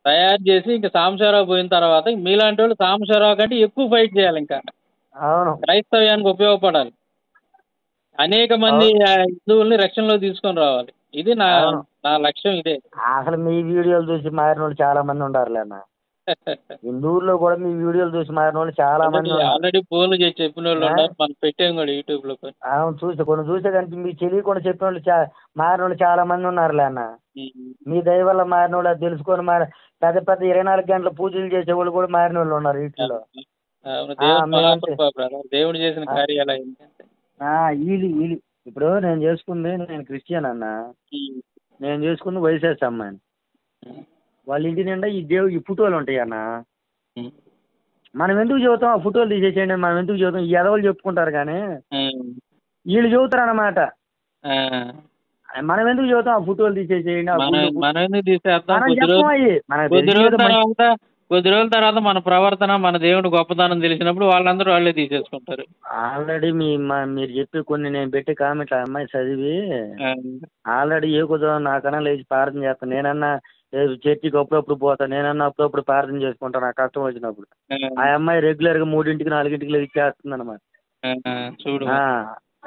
తయారు చేసి ఇంకా సాంబశివరావు పోయిన తర్వాత మీలాంటి వాళ్ళు సాంబశివరావు కంటే ఎక్కువ ఫైట్ చేయాలి. ఇంకా క్రైస్తవ్యానికి ఉపయోగపడాలి. అనేక మంది హిందువుల్ని రక్షణలో తీసుకొని రావాలి. ఇది నా లక్ష్యం. ఇదే. అసలు మీ వీడియోలు చూసి మారిన వాళ్ళు చాలా మంది ఉండాలి అన్న. హిందువుల్లో కూడా మీ వీడియోలు చూసి మారిన వాళ్ళు చాలా మంది. ఆల్రెడీ ఫోన్లు చేసి చెప్పిన వాళ్ళు ఉన్నారు. మనం పెట్టాం కూడా యూట్యూబ్ లో. కొన్ని చూసే కానీ మీకు తెలియకుండా చెప్పిన వాళ్ళు మారిన వాళ్ళు చాలా మంది ఉన్నారులే అన్న. మీ దయ వల్ల మారిన వాళ్ళు అది తెలుసుకొని పెద్ద 24 గంటల పూజలు చేసే వాళ్ళు కూడా మారిన వాళ్ళు ఉన్నారు వీటిలో. దేవుడు చేసిన కార్యాలు వీళ్ళు ఇప్పుడు నేను క్రిస్టియన్ అన్న. నేను చేసుకుంది వైఎస్ఆర్ అమ్మాయిని. వాళ్ళ ఇంటి నిండా ఈ ఫోటోలు ఉంటాయి అన్న. మనం ఎందుకు చెబుతాం ఆ ఫోటోలు తీసేసేయండి, మనం ఎందుకు చెబుతాం? ఈ ఎదవలు చెప్పుకుంటారు కానీ వీళ్ళు చెబుతారు అన్నమాట. మనం ఎందుకు చెబుతాం ఆ ఫోటోలు తీసేసేయండి? కొద్ది రోజుల తర్వాత మన ప్రవర్తన, మన దేవుడు గొప్పతనం తెలిసినప్పుడు వాళ్ళందరూ వాళ్ళే తీసేసుకుంటారు. ఆల్రెడీ మీరు చెప్పి కొన్ని నేను పెట్టి కామెంట్లు ఆ అమ్మాయి చదివి ఆల్రెడీ నాకన్నా లేచి ప్రార్థన చేస్తాను. నేనన్నా చర్చికి అప్పుడప్పుడు పోతాను, నేనన్నా అప్పుడప్పుడు ప్రార్థన చేసుకుంటాను నాకు కష్టం వచ్చినప్పుడు. ఆ అమ్మాయి రెగ్యులర్గా 3ంటికి 4ంటికి లేచి చేస్తుంది అన్నమాట.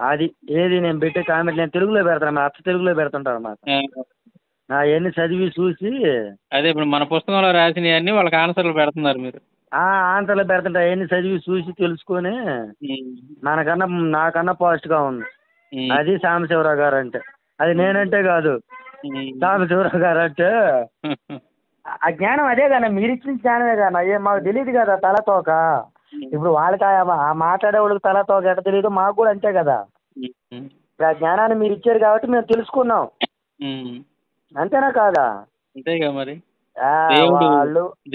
అది ఏది నేను పెట్టే కామెంట్ నేను తెలుగులో పెడతాను, అచ్చ తెలుగులో పెడుతుంటాను అన్నమాట. అవన్నీ చదివి చూసి అదే ఇప్పుడు మన పుస్తకంలో రాసినవన్నీ వాళ్ళకి ఆన్సర్లు పెడుతున్నారు మీరు. ఆన్సర్లు పెడుతుంటా. అవన్నీ చదివి చూసి తెలుసుకొని నాకన్నా పాజిటివ్గా ఉంది. అది సాంబశివరావు గారు అంటే. అది నేనంటే కాదు, సాంబశివరావు గారు అంటే. ఆ జ్ఞానం అదే కదా, మీరు ఇచ్చిన జ్ఞానమే కదా. మాకు తెలియదు కదా తలతోక. ఇప్పుడు వాళ్ళకి ఆ మాట్లాడే వాళ్ళకి తలతోక ఎట్ట తెలియదు, మాకు కూడా అంతే కదా. ఆ జ్ఞానాన్ని మీరు ఇచ్చారు కాబట్టి మేము తెలుసుకున్నాం. అంతేనా కాదా? అంతేగా మరి.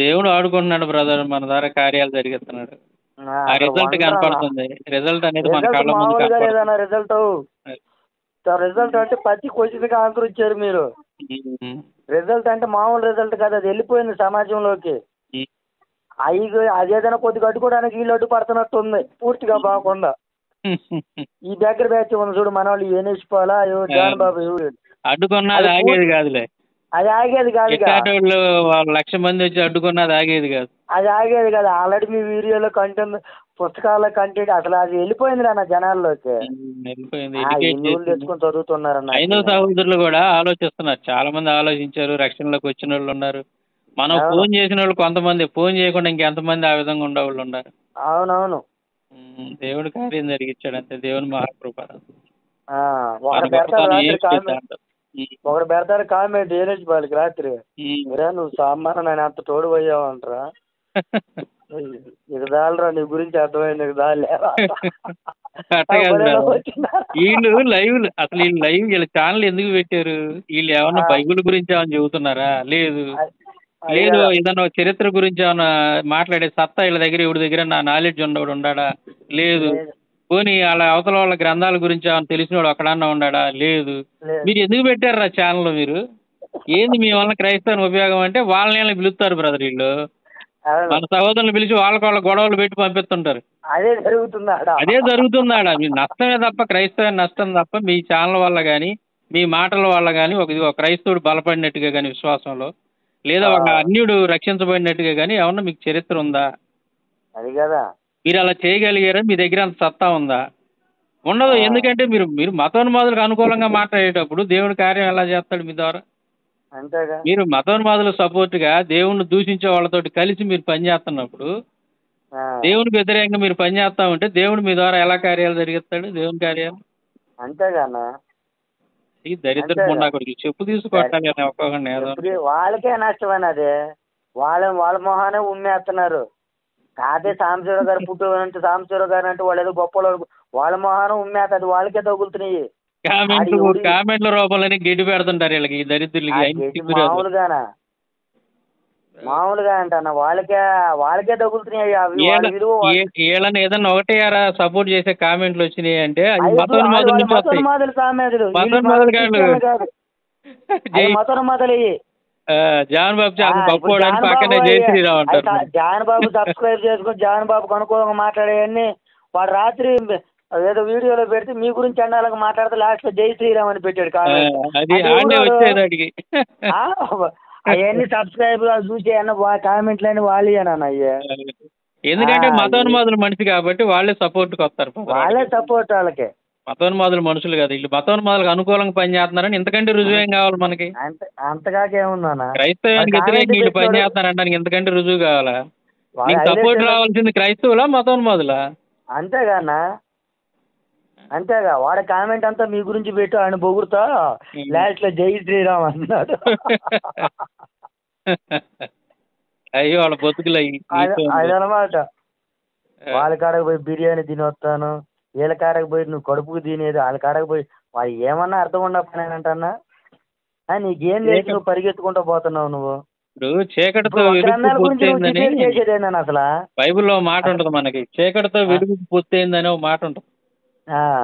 దేవుడు ఆడుకుంటున్నాడు బ్రదర్, మన ద్వారా కార్యాలు జరిగిస్తున్నాడు. రిజల్ట్ కనపడుతుంది. రిజల్ట్ అనేది మన కళ్ళ ముందు రిజల్ట్ అంటే ప్రతి క్వశ్చన్కి ఆన్సర్ ఇచ్చారు మీరు. రిజల్ట్ అంటే మామూలు రిజల్ట్ కాదు, అది వెళ్ళిపోయింది సమాజంలోకి. అదేదైనా కొద్దిగా అడ్డుకోవడానికి వీళ్ళు అడ్డుపడుతున్నట్టు ఉంది, పూర్తిగా బాగుండా. ఈ దగ్గర బ్యాచ్ ఉంది చూడు, మన వాళ్ళు ఏనేసిపోవాలా జాన్ బాబు అడ్డుకున్నది ఆగేది కాదులే. అది ఆగేది కాదు. 1,00,000 మంది వచ్చి అడ్డుకున్నది ఆగేది కాదు. అది ఆగేది కాదు. ఆల్రెడీ మీ వీడియోలో కంటెంట్ పుస్తకాల కంటెంట్ అసలు అది వెళ్ళిపోయింది అన్న జనాల్లోకి. వెళ్ళిపోయింది. హిందువులు తెచ్చుకొని చదువుతున్నారన్న. హైందవ సహోదరులు కూడా ఆలోచిస్తున్నారు. చాలా మంది ఆలోచించారు, రక్షణలోకి వచ్చిన వాళ్ళు ఉన్నారు. మనం ఫోన్ చేసిన వాళ్ళు కొంతమంది, ఫోన్ చేయకుండా ఇంకెంతమంది ఆ విధంగా ఉండేవాళ్ళు ఉన్నారు. అవునవును. దేవుడు కార్యం జరిగించాడు అంతే, దేవుని మహాకృప. ఒకడు పెడతారు కామెంట్ ఏనేసి వాళ్ళకి రాత్రి, నువ్వు సాంబార్ నేను అంత తోడు పోయావంటరా, ఇది దాలరా నీ గురించి అర్థమైంది దాలేరా. వీళ్ళు లైవ్, అసలు వీళ్ళు లైవ్ వీళ్ళ ఛానల్ ఎందుకు పెట్టారు? వీళ్ళు ఏమన్నా బైబిల్ గురించి ఏమన్నా చెబుతున్నారా? లేదు. లేదు ఏదన్నా చరిత్ర గురించి ఏమన్నా మాట్లాడే సత్తా వీళ్ళ దగ్గర, ఎవరి దగ్గర నా నాలెడ్జ్ ఉన్నవాడు ఉన్నాడా? లేదు. పోనీ వాళ్ళ అవతల వాళ్ళ గ్రంథాల గురించి ఏమన్నా తెలిసినవాడు ఒక్కడన్నా ఉన్నాడా? లేదు. మీరు ఎందుకు పెట్టారా ఛానల్? మీరు ఏంది మీ వల్ల క్రైస్తవుని ఉపయోగం అంటే వాళ్ళని పిలుస్తారు బ్రదర్ వీళ్ళు. మన సహోదరులు పిలిచి వాళ్ళ గొడవలు పెట్టి పంపిస్తుంటారు. అదే జరుగుతుందాడా? మీ నష్టమే తప్ప, క్రైస్తవ నష్టం తప్ప మీ ఛానల్ వల్ల కానీ, మీ మాటల వల్ల కానీ ఒక క్రైస్తవుడు బలపడినట్టుగా కానీ విశ్వాసంలో, లేదా ఒక అన్యుడు రక్షించబడినట్టుగా కానీ ఏమన్నా మీకు చరిత్ర ఉందా? అది కదా. మీరు అలా చేయగలిగారా? మీ దగ్గర అంత సత్తా ఉందా? ఉండదు. ఎందుకంటే మీరు మతోన్మాదులకు అనుకూలంగా మాట్లాడేటప్పుడు దేవుడి కార్యం ఎలా చేస్తాడు మీ ద్వారా? అంతేగా. మీరు మతోన్మాదుల సపోర్ట్గా దేవుణ్ణి దూషించే వాళ్ళతోటి కలిసి మీరు పనిచేస్తున్నప్పుడు, దేవునికి వ్యతిరేకంగా మీరు పనిచేస్తా ఉంటే దేవుడు మీ ద్వారా ఎలా కార్యాలు జరిగిస్తాడు? దేవుని కార్యాలు అంతేగా. ఈ దరిద్రం ఉండకూడదు. చెప్పు తీసుకొట్టాలి ఒక్కొక్కరిని. వాళ్ళకే నష్టమని అదే వాళ్ళ మొహానే ఉమ్మేస్తున్నారు. అదే సాంబశివరావు గారు పుట్టు సాంబశివరావు గారు అంటే వాళ్ళు ఏదో గొప్ప వాళ్ళ మొహాన ఉమ్మేస్తుంది, వాళ్ళకే తగులుతున్నాయి. కామెంట్ల రూపంలోనే గడ్డి పెడుతుంటారు వీళ్ళకి, ఈ దరిద్రులకి. మామూలుగా అంటన్నా వాళ్ళకే తగులుతున్నాయి. వీళ్ళని ఏదన్నా ఒకటే సపోర్ట్ చేసే కామెంట్లు వచ్చినాయి అంటే జాన్ బాబు పక్కనే జై శ్రీరామ్ అంటారు. జాన్ బాబు సబ్స్క్రైబ్ చేసుకుని జాన్ బాబుకు అనుకూలంగా మాట్లాడేవన్నీ వాడు రాత్రి ఏదో వీడియోలో పెడితే మీ గురించి అన్నాళ్ళకి మాట్లాడితే లాస్ట్ లో జై శ్రీరామ్ అని పెట్టాడు. అవన్నీ సబ్స్క్రైబ్ చూసి అన్న కామెంట్లు అని వాళ్ళు అన్న అయ్యా. ఎందుకంటే మతోన్మాదుల మనిషి కాబట్టి వాళ్ళే సపోర్ట్కి వస్తారు. వాళ్ళే సపోర్ట్ వాళ్ళకి. మతోన్మాదుల మనుషులు కదా వీళ్ళు. మతోన్మాదులకు అనుకూలంగా పని చేస్తున్నారని ఇంతకంటే రుజువు ఏం కావాలి మనకి? అంతగాకేముందన్నా, క్రైస్తవానికి వ్యతిరేకంగా వీళ్ళు పని చేస్తున్నారంటానికి ఇంతకంటే రుజువు కావాలా? నీకు సపోర్ట్ రావాల్సింది క్రైస్తవులా మతోన్మాదులా? అంతేగానా. అంతేగా. వాడి కామెంట్ అంతా మీ గురించి పెట్టు, ఆయన పొగుడుతా లాస్ట్ లో జై శ్రీరామ్ అన్నాడు. అయ్యో వాళ్ళ బతుకులు అదనమాట. వాళ్ళ కాడకు పోయి బిర్యానీ తిని వస్తాను, వీళ్ళ కాడకు పోయి నువ్వు కడుపుకు తినేది, వాళ్ళ కాడకు పోయి వాళ్ళు ఏమన్నా అర్థం ఉండకపోయినంటన్నా నీకేం లేదు, నువ్వు పరిగెత్తుకుంటూ పోతున్నావు. నువ్వు ఇప్పుడు చీకటితో చేసేదేందని అసలు బైబిల్లో మాట ఉంటుంది మనకి, చీకటితో వెలుగు పూర్తయిందని ఒక మాట ఉంటుంది.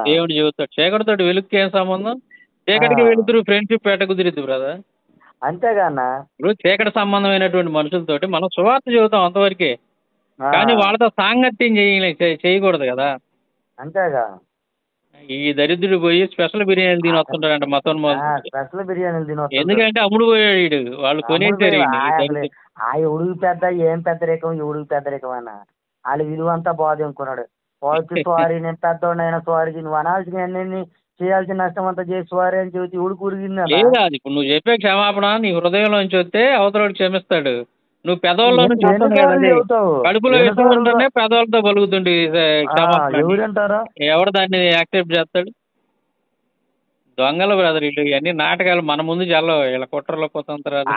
దేవుడు చెబుతాడు. చీకటితో వెలుగుకి ఏం సంబంధం? చీకటికి వెలుతురు ఫ్రెండ్షిప్ ఎట్ట కుదిరిద్ది బ్రదర్? అంతేగా. ఇప్పుడు చీకటి సంబంధమైనటువంటి మనుషులతోటి మనం సువార్త చెబుతాం అంతవరకే, కానీ వాళ్ళతో సాంగత్యం చేయకూడదు కదా. అంతేగా. ఈ దరిద్రుడు పోయి స్పెషల్ బిర్యానీలు తిని వస్తుంటాడంట మతోన్మాదులు. స్పెషల్ బిర్యానీలు తిని వస్తాడు. ఎందుకంటే అమ్ముడు పోయాడు వీడు, వాళ్ళు కొనేసారు. ఆ ఎవడికి పెద్ద ఏం పెద్దరికం, ఎవడికి పెద్దరికం అన్న వాళ్ళ విలువ అంతా బాధ అనుకున్నాడు. సారీ నేను పెద్దోడైనా సారీ, నువ్వు అనాల్సిన అన్ని చేయాల్సిన నష్టం అంతా చేసి సారీ అని చెబుతూ ఎవడు కురిగింది లేదా? ఇప్పుడు నువ్వు చెప్పే క్షమాపణ నీ హృదయంలో నుంచి వస్తే అవతలకి క్షమిస్తాడు. నువ్వు పెదవుల్లో నుంచి కడుపులో వేసుకుంటుంటేనే పెదవులతో పలుకుతుండే క్షమాపణ. ఎవరు దాన్ని యాక్సెప్ట్ చేస్తాడు? దొంగలు బ్రదర్ వీళ్ళు. ఇవన్నీ నాటకాలు. మన ముందు చల్లవు వీళ్ళ కుట్రలో కుతంత్రాలు.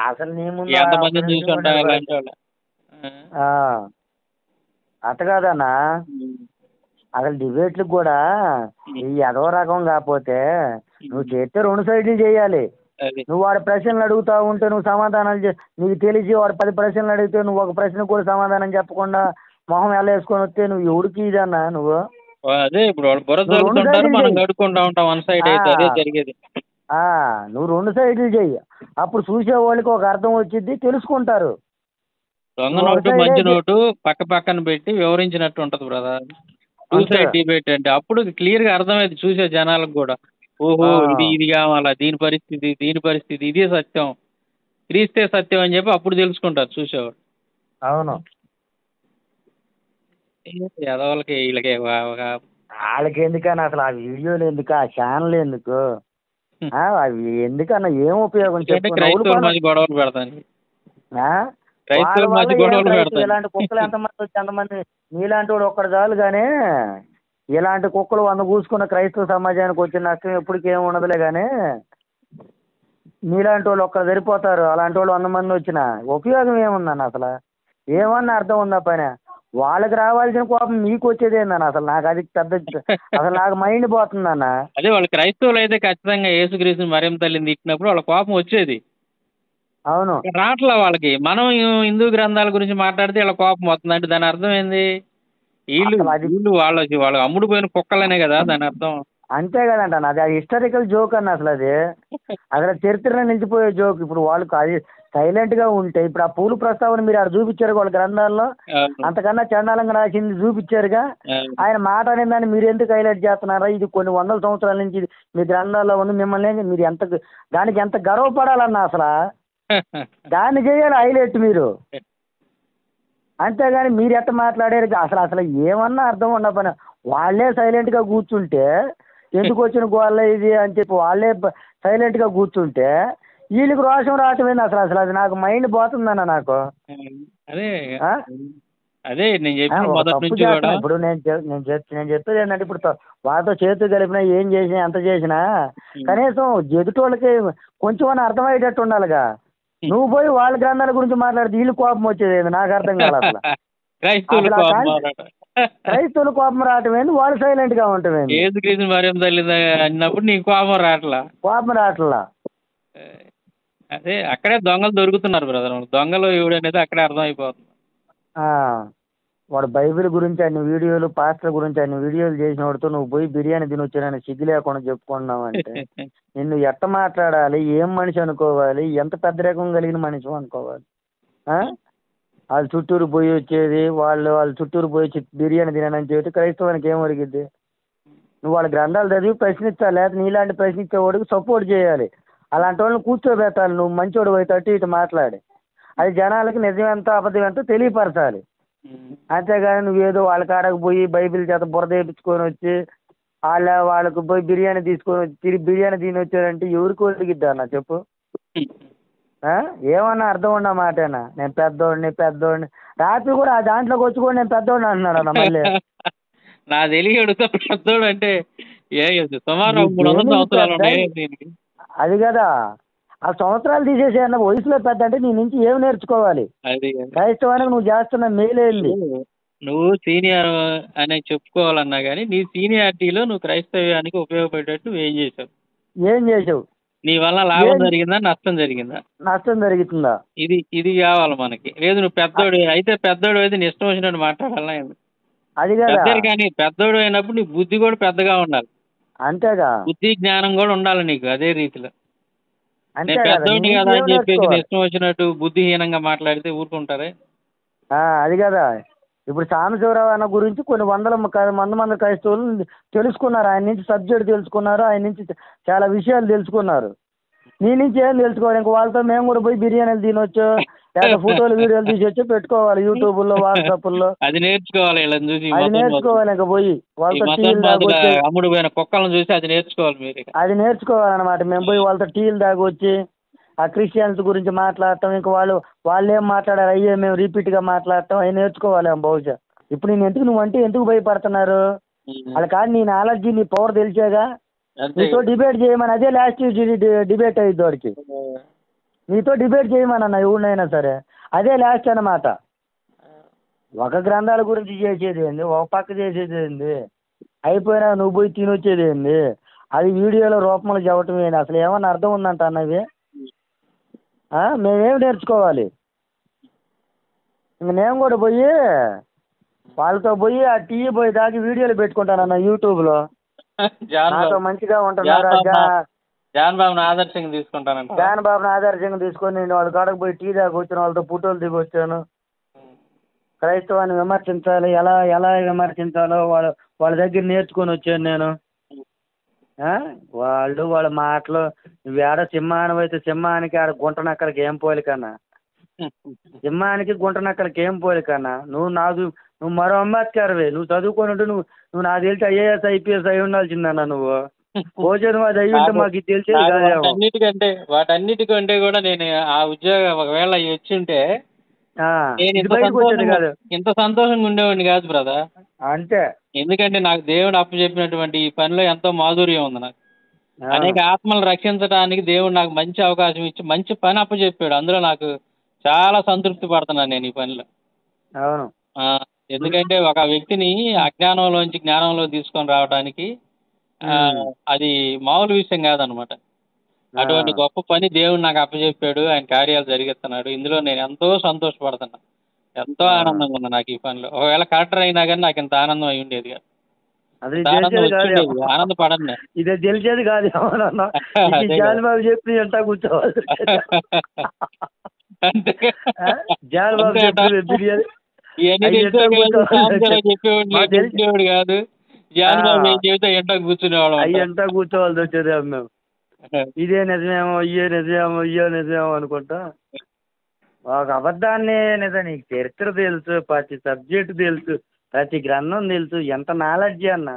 ఎంతమందిని చూసి ఉంటాయి అలాంటి వాళ్ళు. అట్ట కాదన్నా, అసలు డిబేట్లకు కూడా ఈ ఎదవ రకం కాకపోతే నువ్వు చేస్తే 2 సైడ్లు చేయాలి. నువ్వు వాడి ప్రశ్నలు అడుగుతా ఉంటే నువ్వు సమాధానాలు నీకు తెలిసి వాడు 10 ప్రశ్నలు అడిగితే నువ్వు ఒక ప్రశ్నకు కూడా సమాధానం చెప్పకుండా మొహం ఎలా వేసుకొని వస్తే నువ్వు ఎవడికి ఇదన్నా నువ్వు? అదే ఇప్పుడు నువ్వు 2 సైడ్లు చెయ్యి, అప్పుడు చూసే వాళ్ళకి ఒక అర్థం వచ్చింది, తెలుసుకుంటారు. దొంగ నోటు మంచి నోటు పక్క పక్కన పెట్టి వివరించినట్టు ఉంటది బ్రదర్ 2 సైడ్ డిబేట్ అంటే. అప్పుడు క్లియర్ గా అర్థమైంది చూసే జనాలకు కూడా, ఓహో ఇది కావాలా, దీని పరిస్థితి ఇదే సత్యం, క్రీస్తే సత్యం అని చెప్పి అప్పుడు తెలుసుకుంటారు చూసేవాడు. అవును. ఎదవలకి వీళ్ళకి వాళ్ళకి ఎందుకన్నా అసలు ఆ వీడియోలు ఎందుకు, ఆ ఛానల్ ఎందుకు, అవి ఎందుకన్నా ఏం ఉపయోగం చెప్పు. క్రైస్తవుల మధ్య గొడవలు పెడతాను. వాళ్ళ క్రైస్తవుల వల్ల మధ్య ఏం గొడవలు క్రైస్తవు పెడతాను. ఇలాంటి కుక్కలు ఎంతమంది వచ్చి అంతమంది, నీలాంటి వాడు ఒక్కడు చాలు కానీ ఇలాంటి కుక్కలు 100 కూసుకున్న క్రైస్తవ సమాజానికి వచ్చిన నష్టం ఎప్పటికీ ఏమి ఉండదులే కానీ నీలాంటి వాళ్ళు ఒక్కరు సరిపోతారు. అలాంటి వాళ్ళు 100 మంది వచ్చినా ఉపయోగం ఏముందన్న అసలు? ఏమన్నా అర్థం ఉందా పైన? వాళ్ళకి రావాల్సిన కోపం నీకు వచ్చేది ఏందన్న? అసలు నాకు అది పెద్ద అసలు నాకు మైండ్ పోతుందన్న. అదే వాళ్ళు క్రైస్తవులు అయితే ఖచ్చితంగా యేసుక్రీస్తు మరియం తల్లిని తిట్టినప్పుడు వాళ్ళ కోపం వచ్చేది. అవును, రావట్లా వాళ్ళకి. మనం హిందూ గ్రంథాల గురించి మాట్లాడితే వాళ్ళ కోపం వస్తుంది. అంటే దాని అర్థం ఏంది? వీళ్ళు వాళ్ళకి అమ్ముడు పోయిన కుక్కలనే కదా దాని అర్థం. అంతే కదంట. అది హిస్టారికల్ జోక్ అన్న. అసలు చరిత్రలో నిలిచిపోయే జోక్. ఇప్పుడు వాళ్ళకి అది సైలెంట్ గా ఉంటే, ఇప్పుడు ఆ పూలు ప్రస్తావన మీరు ఆడ చూపించారు వాళ్ళ గ్రంథాల్లో, అంతకన్నా చండాలంగా రాసింది చూపించారుగా. ఆయన మాట అనేది దాన్ని మీరు ఎందుకు హైలైట్ చేస్తున్నారా? ఇది కొన్ని 100 సంవత్సరాల నుంచి మీ గ్రంథాల్లో ఉంది. మిమ్మల్ని మీరు దానికి ఎంత గర్వపడాలన్నా అసలు దాన్ని చేయాలి హైలైట్ మీరు. అంతేగాని మీరు ఎట్ట మాట్లాడారు అసలు ఏమన్నా అర్థం ఉండపని. వాళ్ళే సైలెంట్గా కూర్చుంటే ఎందుకు వచ్చిన గోళ్ళ ఇది అని చెప్పి వాళ్ళే సైలెంట్గా కూర్చుంటే వీళ్ళకి రోషం రావటం అసలు అది నాకు మైండ్ పోతుందన్న నాకు. అదే నేను చెప్పిన మొదటి నుంచి కూడా ఇప్పుడు నేను చెప్పేది ఏంటంటే, ఇప్పుడు వాళ్ళతో చేతులు కలిపినా ఏం చేసినా ఎంత చేసినా కనీసం ఎదుటోళ్ళకి కొంచెం అర్థమయ్యేటట్టు ఉండాలిగా. నువ్వు పోయి వాళ్ళ గ్రంథాల గురించి మాట్లాడితే వీళ్ళు కోపం వచ్చేది నాకు అర్థం కాదు అసలు. క్రైస్తవులు కోపం రావటం ఏంది, వాళ్ళు సైలెంట్ గా ఉండటం ఏంది? యేసుక్రీస్తు మరియం తల్లి అన్నప్పుడు నీకు కోపం రావట్లా. అదే అక్కడే దొంగలు దొరుకుతున్నారు బ్రదర్. దొంగలు ఎవడు అనేది అక్కడే అర్థమైపోతుంది. వాడు బైబిల్ గురించి అన్ని వీడియోలు, పాస్టర్ గురించి అన్ని వీడియోలు చేసినవాడితో నువ్వు పోయి బిర్యానీ తినొచ్చానని సిగ్గు లేకుండా చెప్పుకున్నావు అంటే నిన్ను ఎట్ట మాట్లాడాలి, ఏం మనిషి అనుకోవాలి, ఎంత పెద్దరికం కలిగిన మనిషి అనుకోవాలి? వాళ్ళ చుట్టూరు పోయి వచ్చేది, వాళ్ళ చుట్టూరు పోయి వచ్చి బిర్యానీ తినని చెబితే క్రైస్తవానికి ఏం ఒరిగిద్ది? నువ్వు వాళ్ళ గ్రంథాలు చదివి ప్రశ్నించాలి, లేకపోతే నీలాంటి ప్రశ్నించేవాడికి సపోర్ట్ చేయాలి. అలాంటి వాళ్ళని కూర్చోబెట్టాలి. నువ్వు మంచోడు పోయి తట్టు ఇటు మాట్లాడి అది జనాలకి నిజం ఎంత అబద్ధం ఎంతో తెలియపరచాలి. అంతేగాని నువ్వేదో వాళ్ళ కాడకు పోయి బైబిల్ చేత బురద వేయించుకొని వచ్చి వాళ్ళకు పోయి బిర్యానీ తీసుకొని వచ్చి తిరిగి బిర్యానీ తిని వచ్చారంటే ఎవరికి ఒరిగిద్దా అన్న చెప్పు? ఏమన్నా అర్థం ఉన్న మాటేనా? నేను పెద్దోడిని రాత్రి కూడా ఆ దాంట్లోకి వచ్చి కూడా నేను పెద్దోడిని అంటున్నాడు అన్న. మళ్ళీ నా తెలియడు పెద్దోడు అంటే సుమారు 300 సంవత్సరాలు అది కదా. ఆ సంవత్సరాలు తీసేసే అన్న వయసులో పెద్ద అంటే నీ నుంచి ఏం నేర్చుకోవాలి? క్రైస్తవానికి నువ్వు చేస్తున్న మేలేంది? నువ్వు సీనియర్ అని చెప్పుకోవాలన్నా కానీ నీ సీనియారిటీలో నువ్వు క్రైస్తవ్యానికి ఉపయోగపడేటట్టు ఏం చేసావు? నీ వల్ల లాభం జరిగిందా, నష్టం జరిగిందా? నష్టం జరుగుతుందా? ఇది కావాలి మనకి. లేదు నువ్వు పెద్దోడు అయితే నీ ఇష్టం వచ్చినట్టు మాట్లాడాలా? అది కదా. కానీ పెద్దోడు అయినప్పుడు నీ బుద్ధి కూడా పెద్దగా ఉండాలి. అంతేగా, బుద్ధి జ్ఞానం కూడా ఉండాలి నీకు అదే రీతిలో. నేను పెద్దోడిని కదా అని చెప్పేసి నీ ఇష్టం వచ్చినట్టు బుద్ధిహీనంగా మాట్లాడితే ఊరుకుంటారే? అది కదా. ఇప్పుడు సాంబశివరావు అన్న గురించి కొన్ని మంది క్రైస్తవులు తెలుసుకున్నారు. ఆయన నుంచి సబ్జెక్ట్ తెలుసుకున్నారు, ఆయన నుంచి చాలా విషయాలు తెలుసుకున్నారు. నీ నుంచి ఏం తెలుసుకోవాలి? ఇంక వాళ్ళతో మేము కూడా పోయి బిర్యానీలు తినొచ్చు, లేదా ఫోటోలు వీడియోలు తీసొచ్చు పెట్టుకోవాలి యూట్యూబ్లో, వాట్సాప్లో. అది నేర్చుకోవాలి. ఇంకా పోయి వాళ్ళతో అమ్ముడు పోయిన కుక్కలను చూసి అది నేర్చుకోవాలి మీరు. అది నేర్చుకోవాలన్నమాట. మేము పోయి వాళ్ళతో టీలు తాగొచ్చి ఆ క్రిస్టియన్స్ గురించి మాట్లాడటం, ఇంకా వాళ్ళు ఏం మాట్లాడారు అయ్యే మేము రిపీట్గా మాట్లాడటం అవి నేర్చుకోవాలి బహుశా. ఇప్పుడు నువ్వంటే ఎందుకు భయపడుతున్నారు? వాళ్ళ కాదు నీ నాలెడ్జి, నీ పవర్ తెలిసేగా. నీతో డిబేట్ చేయమని, అదే లాస్ట్ డిబేట్ అయ్యింది వాడికి. నీతో డిబేట్ చేయమని ఎవరినైనా సరే అదే లాస్ట్ అన్నమాట. ఒక గ్రంథాల గురించి చేసేది ఏంది, ఒక పక్క చేసేది ఏంది, అయిపోయినా నువ్వు పోయి తినొచ్చేది ఏంది, అది వీడియోలో రూపంలో చెప్పటం ఏంది? అసలు ఏమన్నా అర్థం ఉందంట అన్నవి? మేమేమి నేర్చుకోవాలి? ఇంక నేను కూడా పోయి వాళ్ళతో పోయి ఆ టీవీ పోయి దాకి వీడియోలు పెట్టుకుంటానన్న యూట్యూబ్లో. నాతో మంచిగా ఉంటున్నారు. జాన్ బాబుని ఆదర్శంగా తీసుకొని నేను వాళ్ళ కాడకు పోయి టీ దాకా వచ్చాను, వాళ్ళతో ఫోటోలు దిగి వచ్చాను. క్రైస్తవాన్ని విమర్శించాలి, ఎలా విమర్శించాలో వాళ్ళ దగ్గర నేర్చుకొని వచ్చాను నేను. వాళ్ళ మాటలు నువ్వేడ సింహానం అయితే సింహానికి ఆడ గుంటనక్కలకి ఏం పోలికన్నా? సింహానికి గుంటనక్కలకి ఏం పోలికన్నా? నువ్వు నువ్వు మరో అంబేద్కర్వే. నువ్వు చదువుకొని ఉంటే నువ్వు నువ్వు నాకు తెలిసి ఐఏఎస్ ఐపీఎస్ అయి ఉండాల్సిందన్నా నువ్వు. భోజనం అది అయ్యి ఉంటే మాకు ఇది తెలిసేది నాకు కాదేమో. వాటన్నిటికంటే కూడా నేను ఆ ఉద్యోగం ఒకవేళ అవి వచ్చి ఉంటే నేను ఇది బయటకు వచ్చేది కాదు. ఇంత సంతోషంగా ఉండేవాడిని కాదు బ్రదర్. అంతే. ఎందుకంటే నాకు దేవుడు అప్పచెప్పినటువంటి ఈ పనిలో ఎంతో మాధుర్యం ఉంది నాకు. అనేక ఆత్మలు రక్షించడానికి దేవుడు నాకు మంచి అవకాశం ఇచ్చి మంచి పని అప్పచెప్పాడు. అందులో నాకు చాలా సంతృప్తి పడుతున్నాను నేను ఈ పనిలో. అవును. ఎందుకంటే ఒక వ్యక్తిని అజ్ఞానంలోంచి జ్ఞానంలో తీసుకొని రావడానికి అది మామూలు విషయం కాదనమాట. అటువంటి గొప్ప పని దేవుడు నాకు అప్పచెప్పాడు. ఆయన కార్యాలు జరిగిస్తున్నాడు. ఇందులో నేను ఎంతో సంతోషపడుతున్నా. ఎంతో ఆనందంగా ఉంది నాకు ఈ పనిలో. ఒకవేళ కలెక్టర్ అయినా కానీ నాకు ఇంత ఆనందం అయి ఉండేది కాదు. ఆనందపడండి. ఇదే తెలిసేది కాదు. జాలిబాబు చెప్పి ఎంత కూర్చోవాలి. జాలిబాబు బిర్యానీ చెప్పేవాడు కాదు. ఎంట కూర్చునేవాడు. ఎంట కూర్చోవాల్సి వచ్చేది మేము. ఇదే నిజమేమో ఇయ్యో నిజమేమో అనుకుంటా. ఒక అబద్ధాన్ని నిజం. నీకు చరిత్ర తెలుసు, ప్రతి సబ్జెక్టు తెలుసు, ప్రతి గ్రంథం తెలుసు. ఎంత నాలెడ్జ్ అన్న.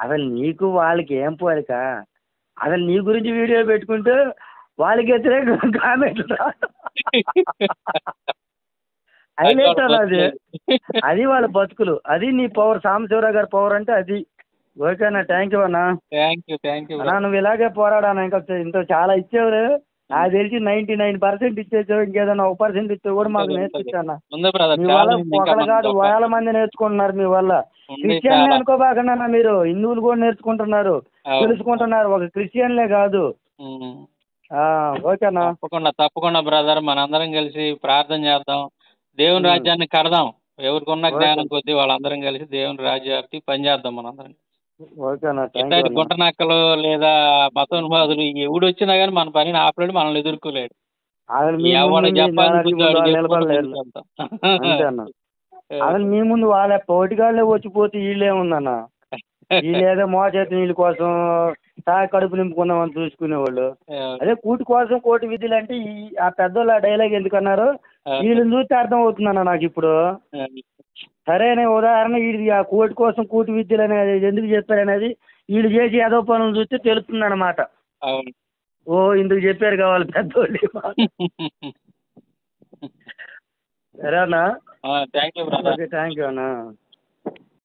అసలు నీకు వాళ్ళకి ఏం పోలిక? అసలు నీ గురించి వీడియో పెట్టుకుంటే వాళ్ళకి వ్యతిరేక కామెంట్లు హైలైట్ అది. అది వాళ్ళ బతుకులు. అది నీ పవర్. సాంబశివరావు గారి పవర్ అంటే అది. ఓకేనా? థ్యాంక్ యూ అన్నా. అన్నా నువ్వు ఇలాగే పోరాడాను. ఇంకా ఇంత చాలా ఇచ్చావు. నాకు తెలిసి 99% ఇచ్చేసావు. ఇంకేదన్నా 1% ఇచ్చే కూడా మాకు నేర్పించాను. మీ వల్ల ఒకరు కాదు వేల మంది నేర్చుకుంటున్నారు మీ వల్ల. క్రిస్టియన్లే అనుకోబాకన్నా, మీరు హిందువులు కూడా నేర్చుకుంటున్నారు, తెలుసుకుంటున్నారు. ఒక క్రిస్టియన్లే కాదు. ఓకేనా? తప్పకుండా బ్రదర్. మనందరం కలిసి ప్రార్థన చేద్దాం. దేవుని రాజ్యాన్ని కడదాం. ఎవరికి ఉన్న జ్ఞానం కొద్దీ వాళ్ళందరం కలిసి దేవుని రాజ్యానికి పనిచేద్దాం మనందరం. ఇట్లాంటి గుంటనక్కలు లేదా మతోన్మాదులు ఎవడు వచ్చినా కానీ మన పనిని ఆపలేడు, మనల్ని ఎదుర్కోలేడు. అసలు మీ ముందు వాళ్ళ పోటీగాళ్ళే వచ్చిపోతే వీళ్ళేముందన్న. వీళ్ళేదో మోచేతి నీళ్ళ కోసం కడుపు నింపుకుందామని చూసుకునేవాళ్ళు. అదే కూటి కోసం కోటి విధులు అంటే ఆ పెద్దోళ్ళు ఆ డైలాగ్ ఎందుకన్నారు? వీళ్ళని చూస్తే అర్థం అవుతుందన్న నాకు ఇప్పుడు. సరైన ఉదాహరణ వీడి ఆ కోటి కోసం కూటి విద్యలు అనేది ఎందుకు చెప్పారనేది వీళ్ళు చేసి ఏదో పనులు చూస్తే తెలుస్తుంది అన్నమాట. ఓ ఇందుకు చెప్పారు కావాలి పెద్దోళ్ళు. సరేనా? థ్యాంక్ యూ అన్నా.